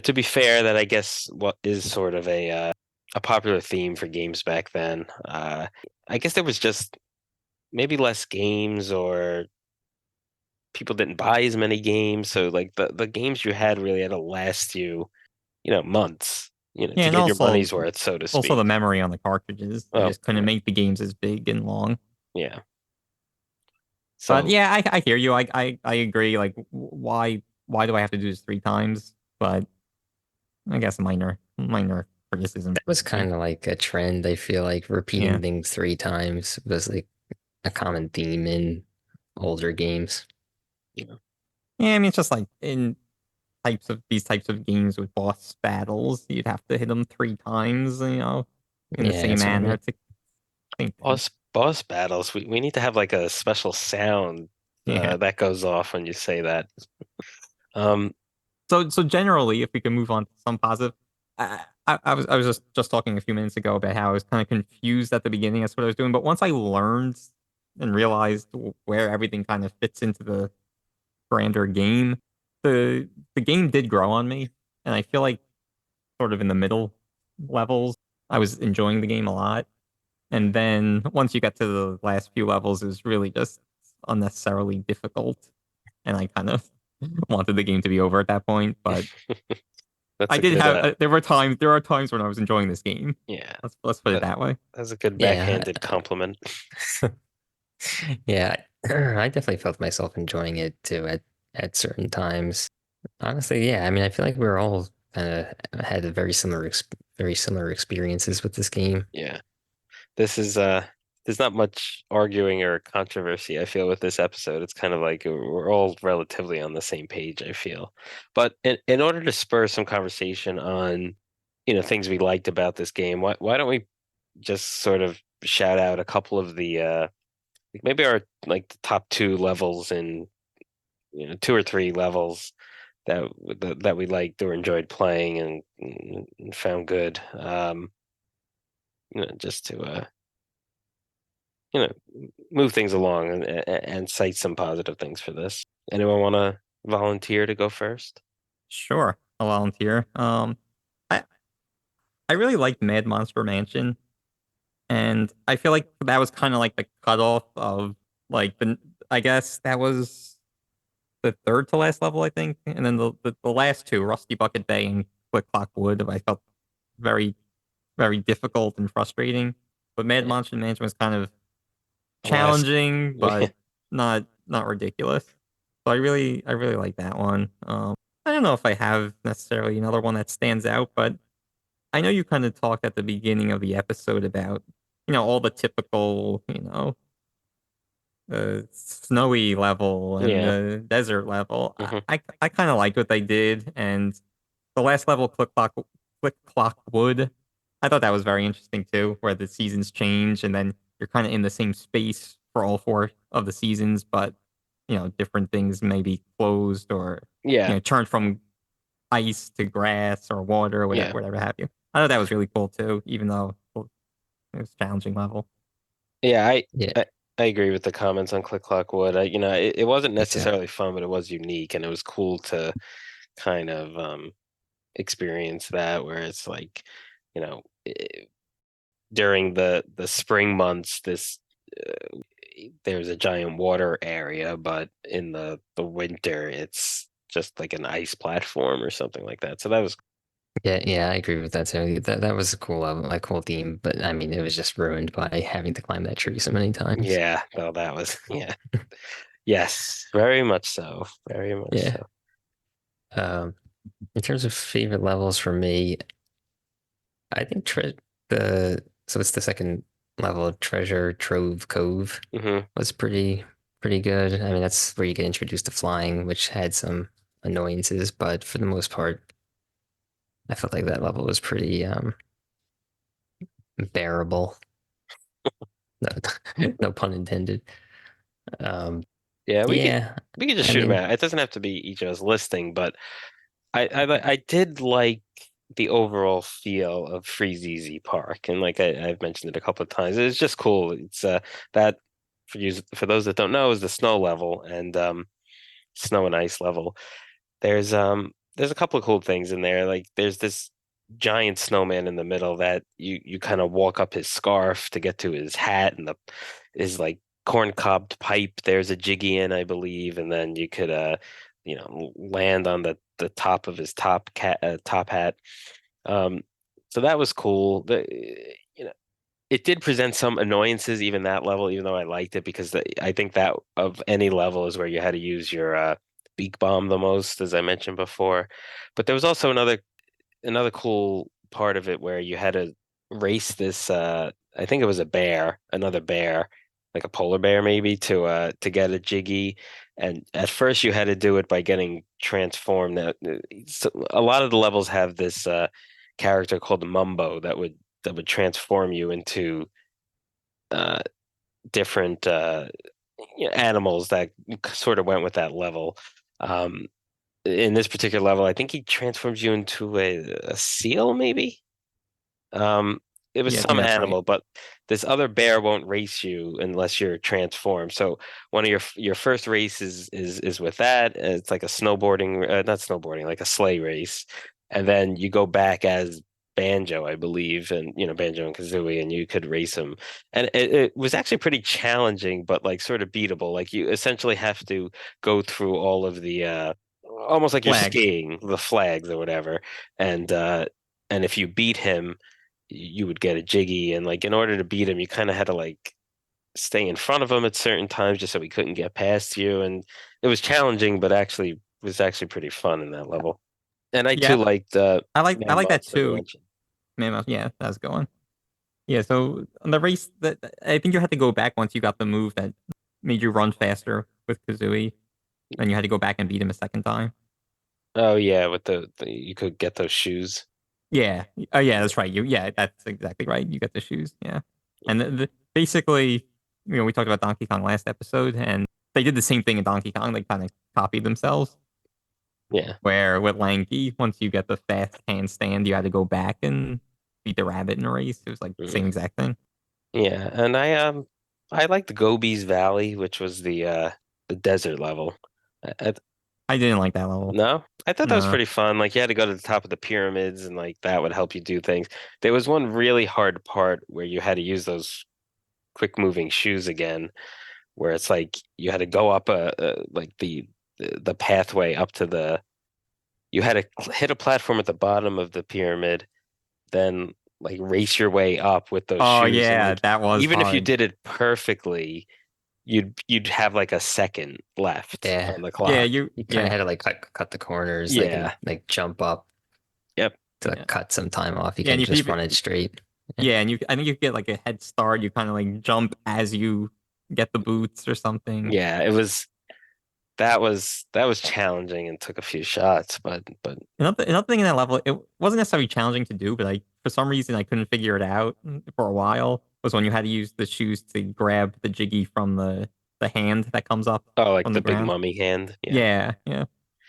to be fair, that I guess what is sort of a popular theme for games back then. I guess there was just maybe less games or people didn't buy as many games, so like the games you had really had to last you, months, Yeah, to and get your also money's worth, so to also speak. the memory on the cartridges. They Oh, just couldn't yeah, make the games as big and long. yeah. But So yeah, I hear you. I agree. Like, why do I have to do this three times? but I guess minor criticism. That was kind of like a trend. I feel like Yeah. repeating things 3 times was like a common theme in older games. Yeah. Yeah, I mean, it's just like in these types of games with boss battles, you'd have to hit them 3 times, in the Yeah, same that's what I manner mean. to think. Boss battles. We need to have like a special sound Yeah. that goes off when you say that. Um, So generally, if we can move on to some positive, I was just talking a few minutes ago about how I was kind of confused at the beginning as to what I was doing, but once I learned and realized where everything kind of fits into the grander game, the game did grow on me, and I feel like sort of in the middle levels, I was enjoying the game a lot. And then once you got to the last few levels, it was really just unnecessarily difficult. And I kind of wanted the game to be over at that point. But that's I a did good have there are times when I was enjoying this game. yeah. Let's put it That, that way. that's a good Yeah, backhanded compliment. yeah. I definitely felt myself enjoying it too at certain times. Honestly, yeah. I mean, I feel like we're all kind of had a very similar experiences with this game. Yeah. This is there's not much arguing or controversy, I feel, with this episode. It's kind of like we're all relatively on the same page, I feel. But in order to spur some conversation on, things we liked about this game, why don't we just sort of shout out a couple of the maybe our like the top two levels in, two or three levels that we liked or enjoyed playing and found good. Just to you know, move things along and cite some positive things for this. Anyone want to volunteer to go first? Sure, I'll volunteer. I I really liked Mad Monster Mansion, and I feel like that was kind of like the cutoff of like the. I guess that was the third to last level, I think, and then the last two, Rusty Bucket Bay and Quick Clock Wood, I felt very very difficult and frustrating. But Mad Yeah. Monster Mansion was kind of The last, challenging, yeah, but not ridiculous. So I really like that one. I don't know if I have necessarily another one that stands out, but I know you kind of talked at the beginning of the episode about all the typical snowy level and yeah, the desert level. I hmm I, I kind of liked what they did, and the last level, Click Clock Wood, I thought that was very interesting too, where the seasons change and then you're kind of in the same space for all four of the seasons, but different things may be closed or yeah, turned from ice to grass or water or yeah, whatever have you. I thought that was really cool too, even though it was a challenging level. yeah. Yeah, I I agree with the comments on Click Clock Wood. It wasn't me too. necessarily fun, but it was unique, and it was cool to kind of experience that, where it's like, you know, during the spring months, there's a giant water area, but in the winter, it's just like an ice platform or something like that. So that was, Yeah, yeah, I agree with that too. That was a cool like cool theme, but I mean, it was just ruined by having to climb that tree so many times. yeah, well, that was, yeah, yes, very much so, very much Yeah. so. Um, in terms of favorite levels for me, I think the so it's the second level, Treasure Trove Cove Hmm. was pretty good. I mean, that's where you get introduced to flying, which had some annoyances, but for the most part, I felt like that level was pretty bearable. No, no pun intended. Um, Yeah, yeah, we could just I shoot them mean, out. It doesn't have to be each of us listing, but I did like the overall feel of Freeze Easy Park, and like I've mentioned it a couple of times, it's just cool. It's that for those that don't know is the snow level and snow and ice level. There's a couple of cool things in there. Like there's this giant snowman in the middle that you kind of walk up his scarf to get to his hat and the is like corn cobbed pipe. There's a jiggy in, I believe, and then you could land on the top of his top hat. Um, so that was cool. You know it did present some annoyances, even that level, even though I liked it because I think that of any level is where you had to use your beak bomb the most, as I mentioned before. But there was also another cool part of it where you had to race this I think it was another bear, like a polar bear maybe, to get a Jiggy. And at first you had to do it by getting transformed. Now, so a lot of the levels have this character called Mumbo that would transform you into uh different animals that sort of went with that level. Um, in this particular level, I think he transforms you into a seal, maybe. Um, it was Yeah, I think some that's right. animal, but this other bear won't race you unless you're transformed. So one of your first races is with that. It's like a snowboarding, not snowboarding, like a sleigh race, and then you go back as Banjo, I believe, and Banjo and Kazooie, and you could race them. And it was actually pretty challenging, but like sort of beatable. Like you essentially have to go through all of the almost like you're Flags. skiing, the flags or whatever, and if you beat him you would get a Jiggy, and like in order to beat him, you kind of had to like stay in front of him at certain times just so he couldn't get past you, and it was challenging, but actually was actually pretty fun in that level. And I too Yeah, liked I Man like that Mouse that you too. mentioned. Man, yeah, that's going. Yeah, so on the race that I think you had to go back once you got the move that made you run faster with Kazooie, and you had to go back and beat him a second time. Oh yeah, with the you could get those shoes. Yeah. Oh, yeah, that's right. Yeah, that's exactly right. You get the shoes. Yeah. And basically, we talked about Donkey Kong last episode, and they did the same thing in Donkey Kong. They kind of copied themselves. Yeah. Where with Lanky, once you get the fast handstand, you had to go back and beat the rabbit in a race. It was like the Mhm. same exact thing. Yeah, and I liked Gobi's Valley, which was the desert level. I, I didn't like that level. No, I thought that was No. pretty fun. Like you had to go to the top of the pyramids, and like that would help you do things. There was one really hard part where you had to use those quick moving shoes again, where it's like you had to go up like the pathway up to the. You had to hit a platform at the bottom of the pyramid, then like race your way up with those Oh shoes, and yeah, like that was even if you hard. did it perfectly, you'd have like a second left Yeah. on the Yeah, clock. You kind of yeah, had to like cut the corners, like and Yeah. like jump up Yep. to yeah, like, cut some time off. You yeah, and can't you could just even run it straight. Yeah. yeah, and I think you get like a head start. You kind of like jump as you get the boots or something. Yeah, that was challenging and took a few shots, but Another thing in that level, it wasn't necessarily challenging to do, but for some reason I couldn't figure it out for a while. Was when you had to use the shoes to grab the Jiggy from the hand that comes up oh, like from the the big ground. mummy hand. Yeah. Yeah, yeah.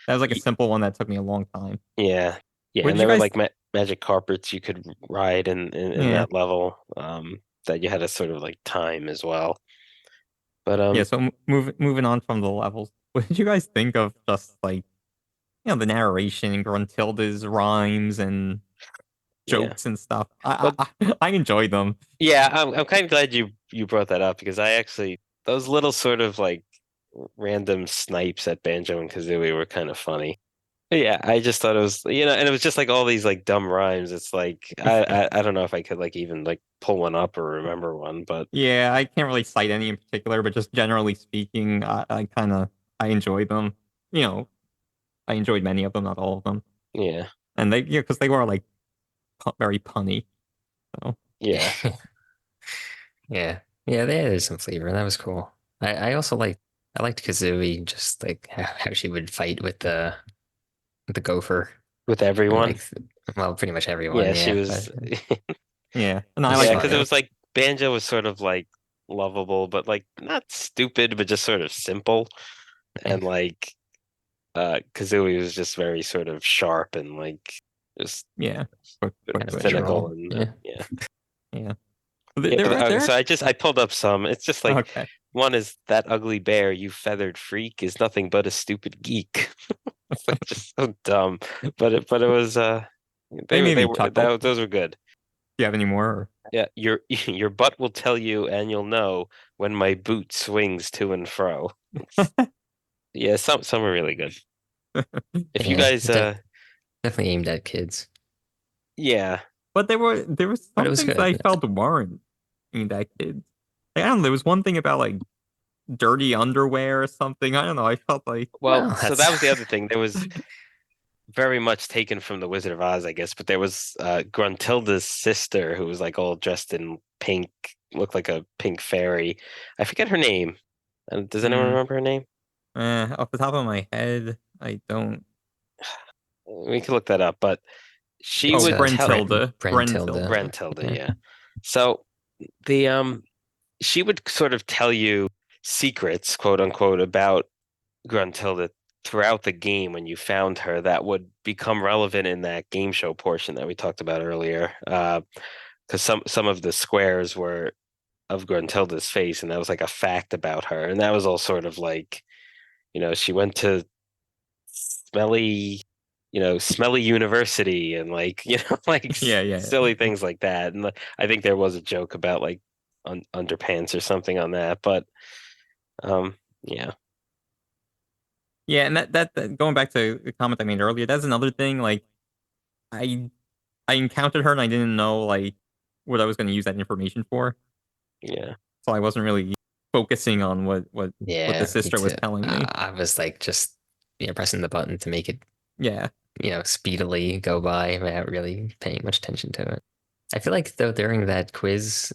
That was like a Y- simple one that took me a long time. Yeah. Yeah, Where and did you there were guys? like magic carpets you could ride in Yeah, that level that you had to sort of like time as well. But yeah. So moving on from the levels, what did you guys think of just like the narration and Gruntilda's rhymes and yeah. jokes and stuff? Well, I enjoyed them. yeah, I'm kind of glad you brought that up because I actually those little sort of like random snipes at Banjo and Kazooie were kind of funny. Yeah, I just thought it was, and it was just like all these like dumb rhymes. It's like I don't know if I could like even like pull one up or remember one, but Yeah, I can't really cite any in particular, but just generally speaking, I kind of I enjoyed them. You know, I enjoyed many of them, not all of them, yeah, and because they were like very punny. So yeah, Yeah. Yeah, there's some flavor. That was cool. I also I liked Kazooie, just like how she would fight with the gopher. with And everyone. like well, pretty much everyone, Yeah, she yeah. was, But yeah, and it I was like yeah, that because it fun. too. was like Banjo was sort of like lovable, but like not stupid, but just sort of simple, Yeah. and like Kazooie was just very sort of sharp and like just Yeah, Kind of a cynical troll. and Yeah. yeah. yeah. Yeah, but, There so I pulled up some. It's just like okay. one is that ugly bear, you feathered freak, is nothing but a stupid geek. It's like just so dumb, but it was They made they me were chuckle. Do those were good. you have any more? Or? Yeah, your your butt will tell you, and you'll know when my boot swings to and fro. Yeah, some are really good. If you Yeah. guys Definitely aimed at kids. yeah, But there were But it some was things that good. I felt weren't aimed at kids. Like, I don't know. There was one thing about like dirty underwear or something. I don't know. I felt like Well, Well, so that was the other thing. There was very much taken from the Wizard of Oz, I guess, but there was Gruntilda's sister who was like all dressed in pink, looked like a pink fairy. I forget her name. Does anyone Hmm. remember her name? Off the top of my head, I don't. We can look that up, but she Oh, would tell Brentilda. Brentilda. Gruntilda, Yeah. yeah. So the she would sort of tell you secrets, quote unquote, about Gruntilda throughout the game when you found her that would become relevant in that game show portion that we talked about earlier. Because some of the squares were of Gruntilda's face, and that was like a fact about her, and that was all sort of like, she went to smelly, smelly university, and like, like Yeah. silly things like that. And I think there was a joke about like underpants or something on that, but yeah. Yeah, and that going back to the comment I made earlier, that's another thing. Like, I I encountered her and I didn't know like what I was going to use that information for, Yeah. so I wasn't really focusing on what the Yeah, me sister was too. telling me. I was like just pressing the button to make it Yeah, speedily go by without really paying much attention to it. I feel like though during that quiz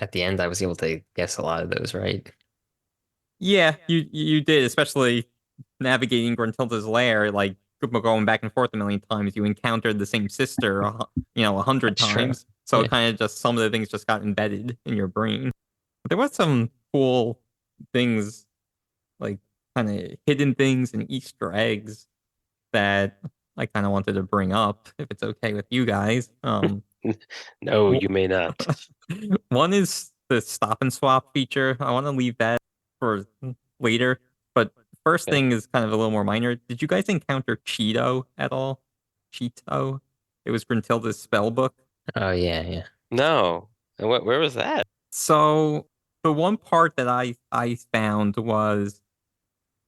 at the end, I was able to guess a lot of those right. yeah, you did, especially navigating Gruntilda's lair, like going back and forth a million times. You encountered the same sister, 100 That's true. times. So Yeah. it kind of just some of the things just got embedded in your brain. But there was some cool things, like kind of hidden things and Easter eggs that I kind of wanted to bring up, if it's okay with you guys. No, you may not. One is the stop and swap feature. I want to leave that for later. But first Okay. thing is kind of a little more minor. Did you guys encounter Cheeto at all? Cheeto? It was Gruntilda's spell book. Oh yeah. No. And where was that? So the one part that I found was,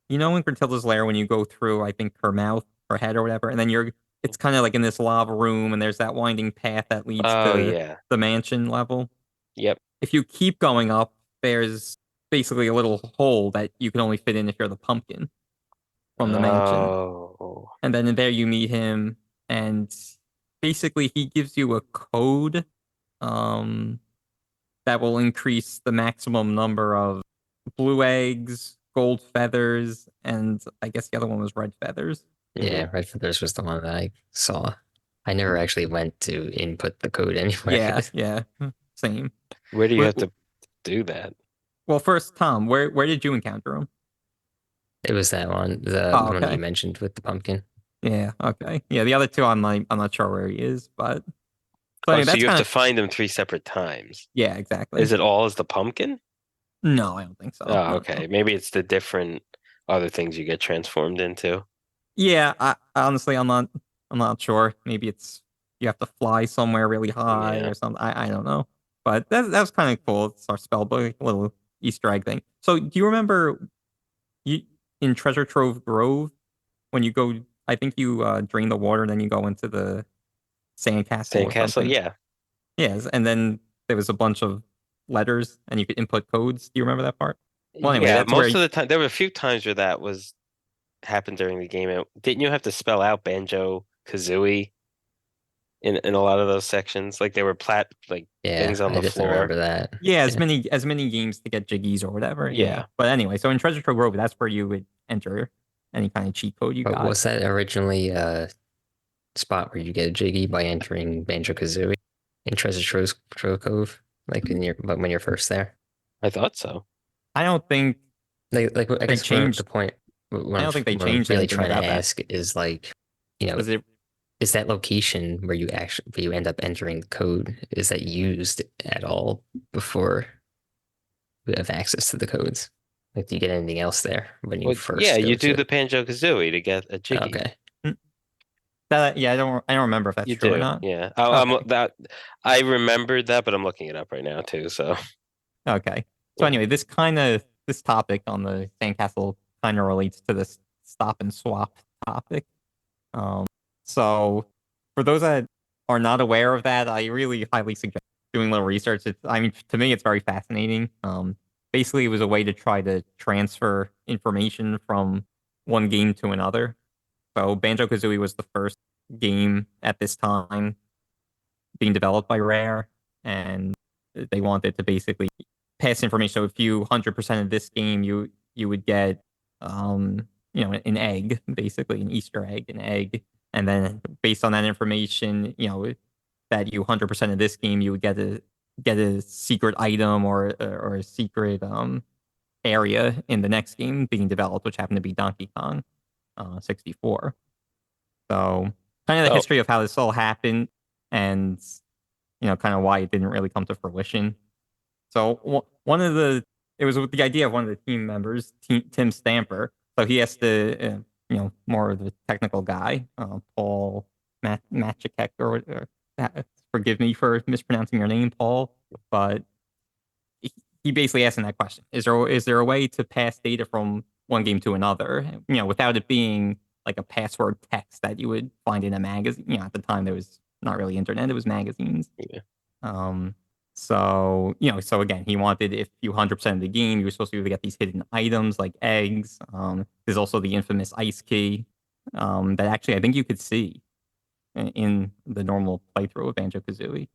in Gruntilda's lair when you go through, I think her mouth, her head or whatever, and then it's kind of like in this lava room and there's that winding path that leads Oh to yeah. the mansion level. Yep. If you keep going up, there's basically a little hole that you can only fit in if you're the pumpkin from the mansion. Oh. And then in there you meet him, and basically he gives you a code um, that will increase the maximum number of blue eggs, gold feathers, and I guess the other one was red feathers. Yeah, Mhm. Red Feathers was the one that I saw. I never actually went to input the code anywhere. Yeah, same. Where do you Wh- have to do that? Well, first, Tom, where did you encounter him? It was that one, the Oh, one that you okay. mentioned with the pumpkin. Yeah, okay. Yeah, the other two I'm not sure where he is, but so Oh, anyway, so that's you have kind to of find them 3 separate times. yeah, exactly. Is it all as the pumpkin? No, I don't think so. Oh, No, no. okay. Maybe it's the different other things you get transformed into. Yeah, honestly I'm not sure. Maybe it's you have to fly somewhere really high Yeah. or something. I don't know. But that was kind of cool. It's our spell book, little Easter egg thing. So do you remember you in Treasure Trove Grove when you go? I think you drain the water and then you go into the sandcastle or Sandcastle? something. Yeah. Yes, and then there was a bunch of letters and you could input codes. Do you remember that part? Well, anyway, Yeah. that's where Most of the time, there were a few times where that was happened during the game. Didn't you have to spell out Banjo Kazooie in a lot of those sections? Like they were like Yeah, things on I the definitely floor. remember that. yeah, Yeah. as many games to get jiggies or whatever. Yeah, Yeah. but anyway, so in Treasure Trove Grove, that's where you would enter any kind of cheat code you But got. was that originally a spot where you get a Jiggy by entering Banjo Kazooie in Trove Cove? Like when you're first there? I thought so. I don't think Like I they guess where the changed. point I don't think they what I'm changed really anything trying to about that. ask is like, Was it? is that location where you end up entering the code, is that used at all before you have access to the codes? Like, do you get anything else there when you Well, yeah, first go you do to? the Banjo Kazooie to get a Jiggy. Okay. Yeah, I don't remember if that's You true or do, not. yeah. Okay, I remembered that, but I'm looking it up right now too. So okay. So yeah. anyway, this topic on the sandcastle kind of relates to this stop and swap topic. Um, so for those that are not aware of that, I really highly suggest doing a little research. I mean, to me, it's very fascinating. basically it was a way to try to transfer information from one game to another. So Banjo Kazooie was the first game at this time being developed by Rare, and they wanted to basically pass information. So if you 100% of this game, you would get an egg, basically an Easter egg, an egg, and then based on that information, that you 100% of this game, you would get a secret item or a secret area in the next game being developed, which happened to be Donkey Kong 64. So kind of the Oh, history of how this all happened, and kind of why it didn't really come to fruition. So it was with the idea of one of the team members, Tim Stamper. So he has to, more of the technical guy, Paul Machikek, forgive me for mispronouncing your name, Paul, but he basically asked him that question: Is there a way to pass data from one game to another, without it being like a password text that you would find in a magazine? At the time there was not really internet; it was magazines. yeah. Um, so again, he wanted, if you 100% of the game, you were supposed to be able to get these hidden items like eggs. There's also the infamous ice key that actually I think you could see in the normal playthrough of Banjo Kazooie,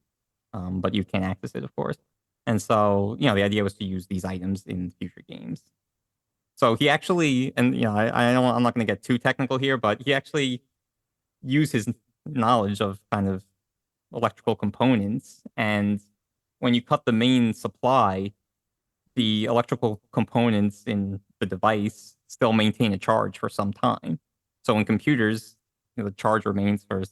but you can't access it, of course. And so, the idea was to use these items in future games. So he actually, and I'm not going to get too technical here, but he actually used his knowledge of kind of electrical components, and when you cut the main supply, the electrical components in the device still maintain a charge for some time. So in computers, the charge remains for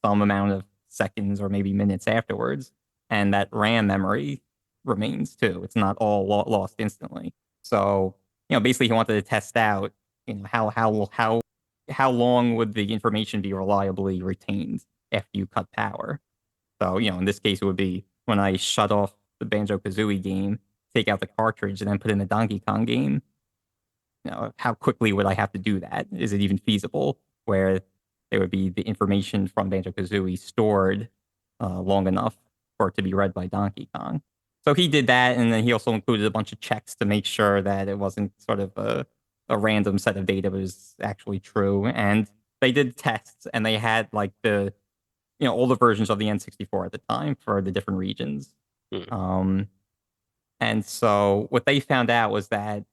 some amount of seconds or maybe minutes afterwards, and that RAM memory remains too. It's not all lost instantly. So basically, he wanted to test out, how long would the information be reliably retained after you cut power. So in this case, it would be when I shut off the Banjo Kazooie game, take out the cartridge, and then put in the Donkey Kong game. How quickly would I have to do that? Is it even feasible? Where there would be the information from Banjo Kazooie stored long enough for it to be read by Donkey Kong. So he did that, and then he also included a bunch of checks to make sure that it wasn't sort of a random set of data, but was actually true. And they did tests, and they had like the older versions of the N64 at the time for the different regions. Hmm. And so what they found out was that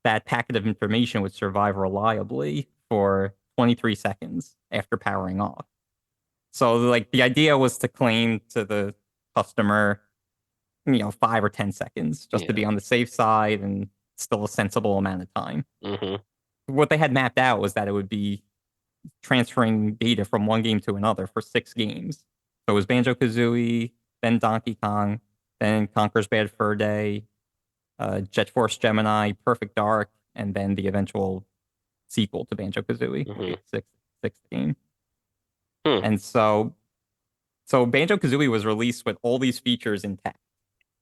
that packet of information would survive reliably for 23 seconds after powering off. So like the idea was to claim to the customer, 5 or 10 seconds just to Yeah. be on the safe side and still a sensible amount of time. Hmm. What they had mapped out was that it would be transferring data from one game to another for 6 games. So it was Banjo Kazooie, then Donkey Kong, then Conker's Bad Fur Day, Jet Force Gemini, Perfect Dark, and then the eventual sequel to Banjo Kazooie, Hmm. sixth game. Hmm. And so Banjo Kazooie was released with all these features intact.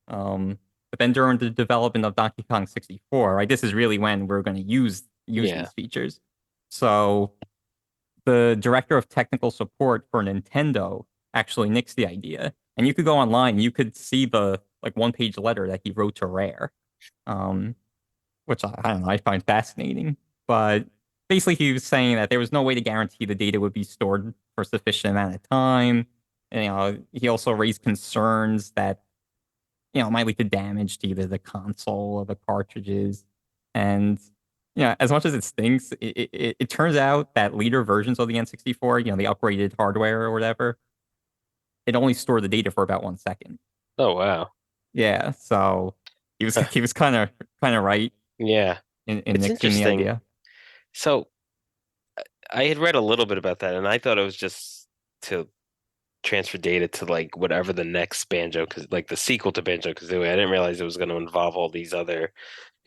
But then during the development of Donkey Kong 64, right, this is really when we're going to use Yeah. these features. So the director of technical support for Nintendo actually nixed the idea, and you could go online, you could see the like 1-page letter that he wrote to Rare, which I don't know, I find fascinating. But basically, he was saying that there was no way to guarantee the data would be stored for a sufficient amount of time. And he also raised concerns that it might lead to damage to either the console or the cartridges. And as much as it stinks, it turns out that later versions of the N64, the upgraded hardware or whatever, it only stored the data for about 1 second. Oh wow. Yeah, so he was kind of right Yeah. in It's nixing the interesting. idea. So I had read a little bit about that, and I thought it was just to transfer data to like whatever the next Banjo, like the sequel to Banjo Kazooie. I didn't realize it was going to involve all these other,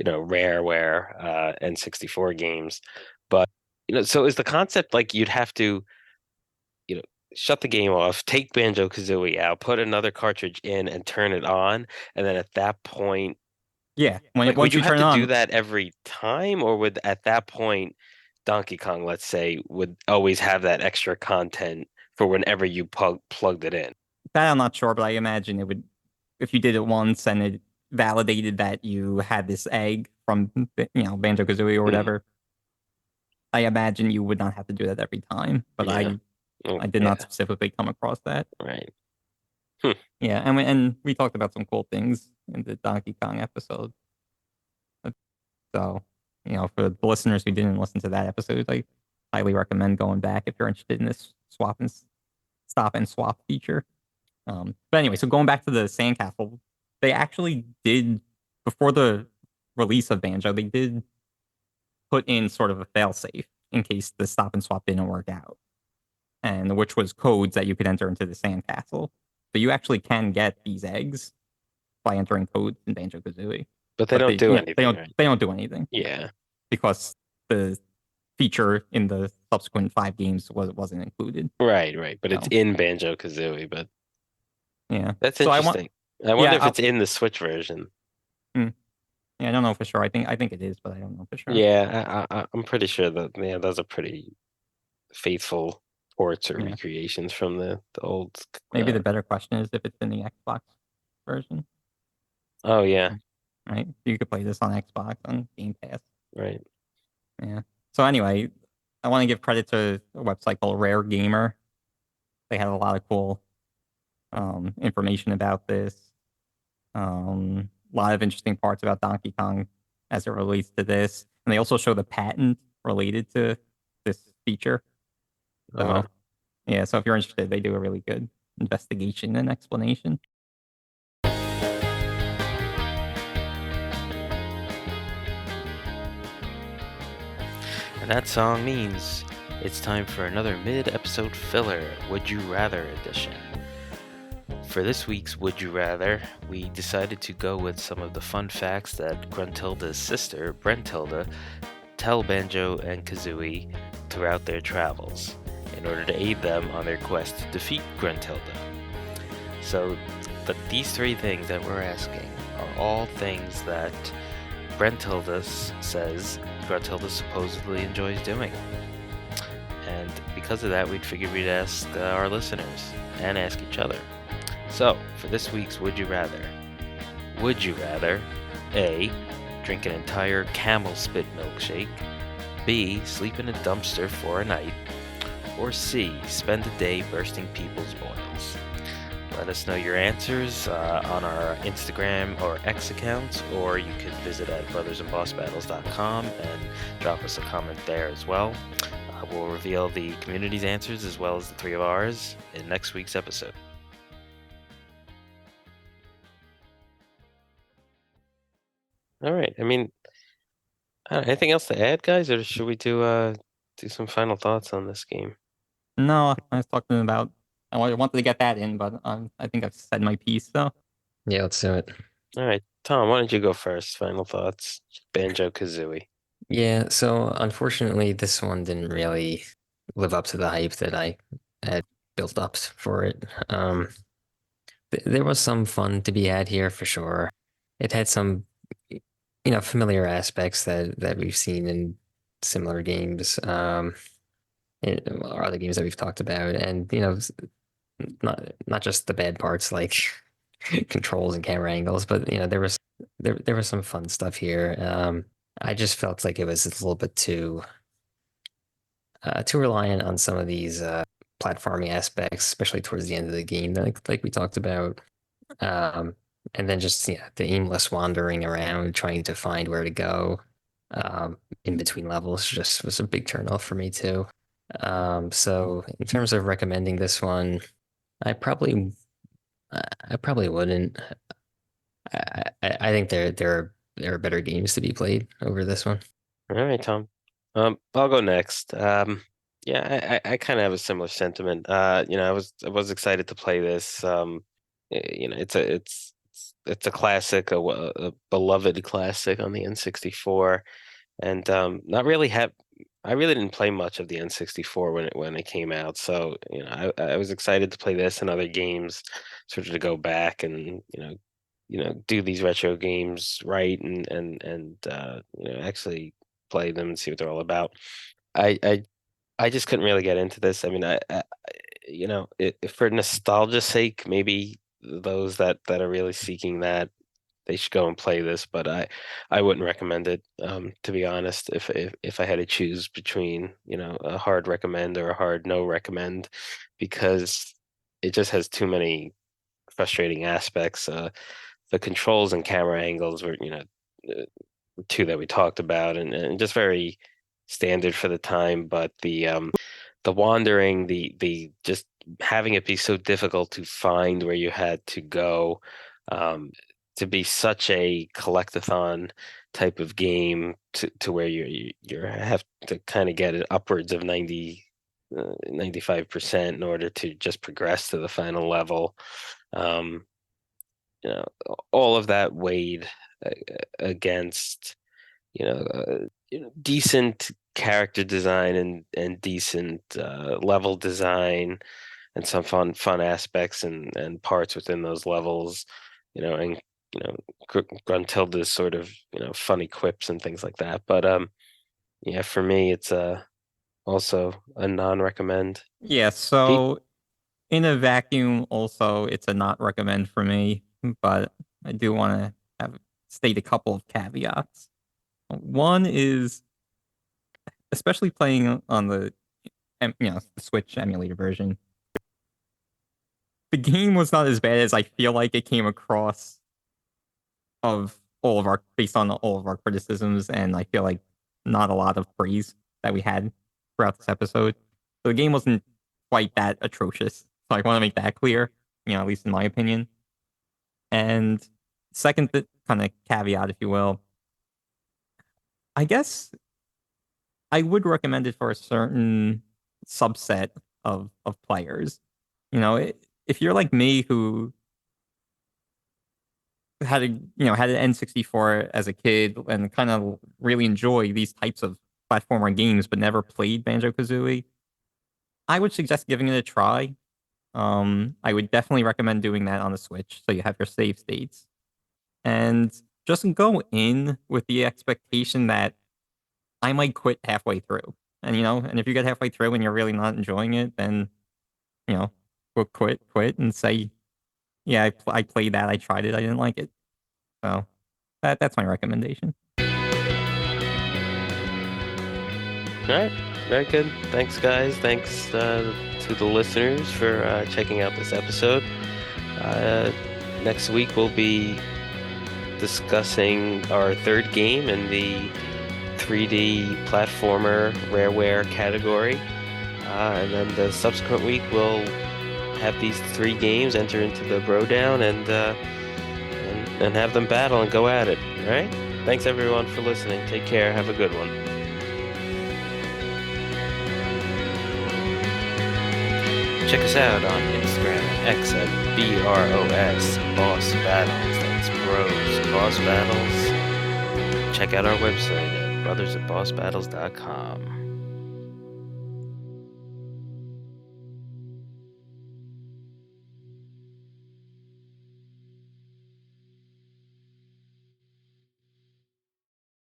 rareware N64 games. But so is the concept like you'd have to, you know, shut the game off, take Banjo Kazooie out, put another cartridge in, and turn it on, and then at that point, Yeah, like, would once you you have turn it to do on, that every time, or would at that point Donkey Kong, let's say, would always have that extra content for whenever you plugged it in? that I'm not sure, but I imagine it would, if you did it once and validated that you had this egg from Banjo Kazooie or whatever, I imagine you would not have to do that every time. But Yeah. I did not specifically come across that. Right. Yeah, and we talked about some cool things in the Donkey Kong episode. So, for the listeners who didn't listen to that episode, I highly recommend going back if you're interested in this stop and swap feature. But anyway, so going back to the sandcastle, they actually did, before the release of Banjo, they did put in sort of a failsafe in case the stop and swap didn't work out, and which was codes that you could enter into the sandcastle. So you actually can get these eggs by entering codes in Banjo Kazooie. But they don't do anything. They don't do anything. Yeah. Because the feature in the subsequent 5 games wasn't included. Right. But it's in Banjo Kazooie. But yeah, that's interesting. I wonder if it's in the Switch version. Yeah, I don't know for sure. I think it is, but I don't know for sure. Yeah, I'm pretty sure that those are pretty faithful ports or recreations from the old. Maybe the better question is if it's in the Xbox version. Oh yeah. Right. You could play this on Xbox on Game Pass. Right. Yeah. So anyway, I want to give credit to a website called Rare Gamer. They had a lot of cool information about this. A lot of interesting parts about Donkey Kong as it relates to this. And they also show the patent related to this feature. So, yeah, so if you're interested, they do a really good investigation and explanation. And that song means it's time for another mid-episode filler, Would You Rather edition. For this week's Would You Rather, we decided to go with some of the fun facts that Gruntilda's sister, Brentilda, tell Banjo and Kazooie throughout their travels, in order to aid them on their quest to defeat Gruntilda. So, these 3 things that we're asking are all things that Brentilda says Gruntilda supposedly enjoys doing. And because of that, we'd figured we'd ask our listeners and ask each other. So, for this week's Would You Rather, would you rather A. drink an entire camel spit milkshake, B. sleep in a dumpster for a night, or C. spend a day bursting people's boils? Let us know your answers on our Instagram or X accounts, or you could visit at brothersandbossbattles.com and drop us a comment there as well. We'll reveal the community's answers as well as the 3 of ours in next week's episode. All right. I mean, anything else to add, guys, or should we do some final thoughts on this game? No, I was talking about. I wanted to get that in, but I think I've said my piece, though. Yeah, let's do it. All right, Tom, why don't you go first? Final thoughts, Banjo Kazooie. Yeah, so unfortunately, this one didn't really live up to the hype that I had built up for it. There was some fun to be had here for sure. It had some, familiar aspects that we've seen in similar games, or other games that we've talked about, and not just the bad parts like controls and camera angles, but there was some fun stuff here. I just felt like it was a little bit too reliant on some of these platforming aspects, especially towards the end of the game, like we talked about. And then just the aimless wandering around trying to find where to go in between levels just was a big turnoff for me too. So in terms of recommending this one, I probably wouldn't. I think there are better games to be played over this one. All right, Tom. I'll go next. Yeah, I kind of have a similar sentiment. I was excited to play this. It's a classic, a beloved classic on the N64, and not really have. I really didn't play much of the N64 when it came out, so I was excited to play this and other games, sort of to go back and do these retro games right and actually play them and see what they're all about. I just couldn't really get into this. I mean, for nostalgia's sake, maybe those that are really seeking that they should go and play this, but I wouldn't recommend it, to be honest, if I had to choose between, a hard recommend or a hard no recommend, because it just has too many frustrating aspects. The controls and camera angles were, uh, two that we talked about, and just very standard for the time. But the wandering, the just having it be so difficult to find where you had to go, to be such a collectathon type of game, to where you have to kind of get it upwards of 95% in order to just progress to the final level. Um, all of that weighed against, decent character design and decent level design, and some fun aspects and parts within those levels, and Gruntilda's sort of funny quips and things like that. But yeah, for me, it's also a non-recommend. Yeah, Pete? so in a vacuum, also it's a not recommend for me, but I do want to have state a couple of caveats. One is, especially playing on the the Switch emulator version, the game was not as bad as I feel like it came across based on all of our criticisms, and I feel like not a lot of praise that we had throughout this episode. So the game wasn't quite that atrocious. So I want to make that clear, at least in my opinion. And second, kind of caveat, if you will, I guess I would recommend it for a certain subset of players. If you're like me, who had an N64 as a kid and kind of really enjoy these types of platformer games, but never played Banjo Kazooie, I would suggest giving it a try. I would definitely recommend doing that on the Switch, so you have your save states, and just go in with the expectation that I might quit halfway through. And if you get halfway through and you're really not enjoying it, then we'll quit and say, yeah, I played that, I tried it, I didn't like it. So that's my recommendation. All right, very good. Thanks, guys. Thanks to the listeners for checking out this episode. Next week we'll be discussing our third game in the 3D platformer rareware category, and then the subsequent week we'll have these three games enter into the Bro-Down and have them battle and go at it. All right? Thanks, everyone, for listening. Take care. Have a good one. Check us out on Instagram and X at BROS Boss Battles. That's Bros Boss Battles. Check out our website at brothersatbossbattles.com.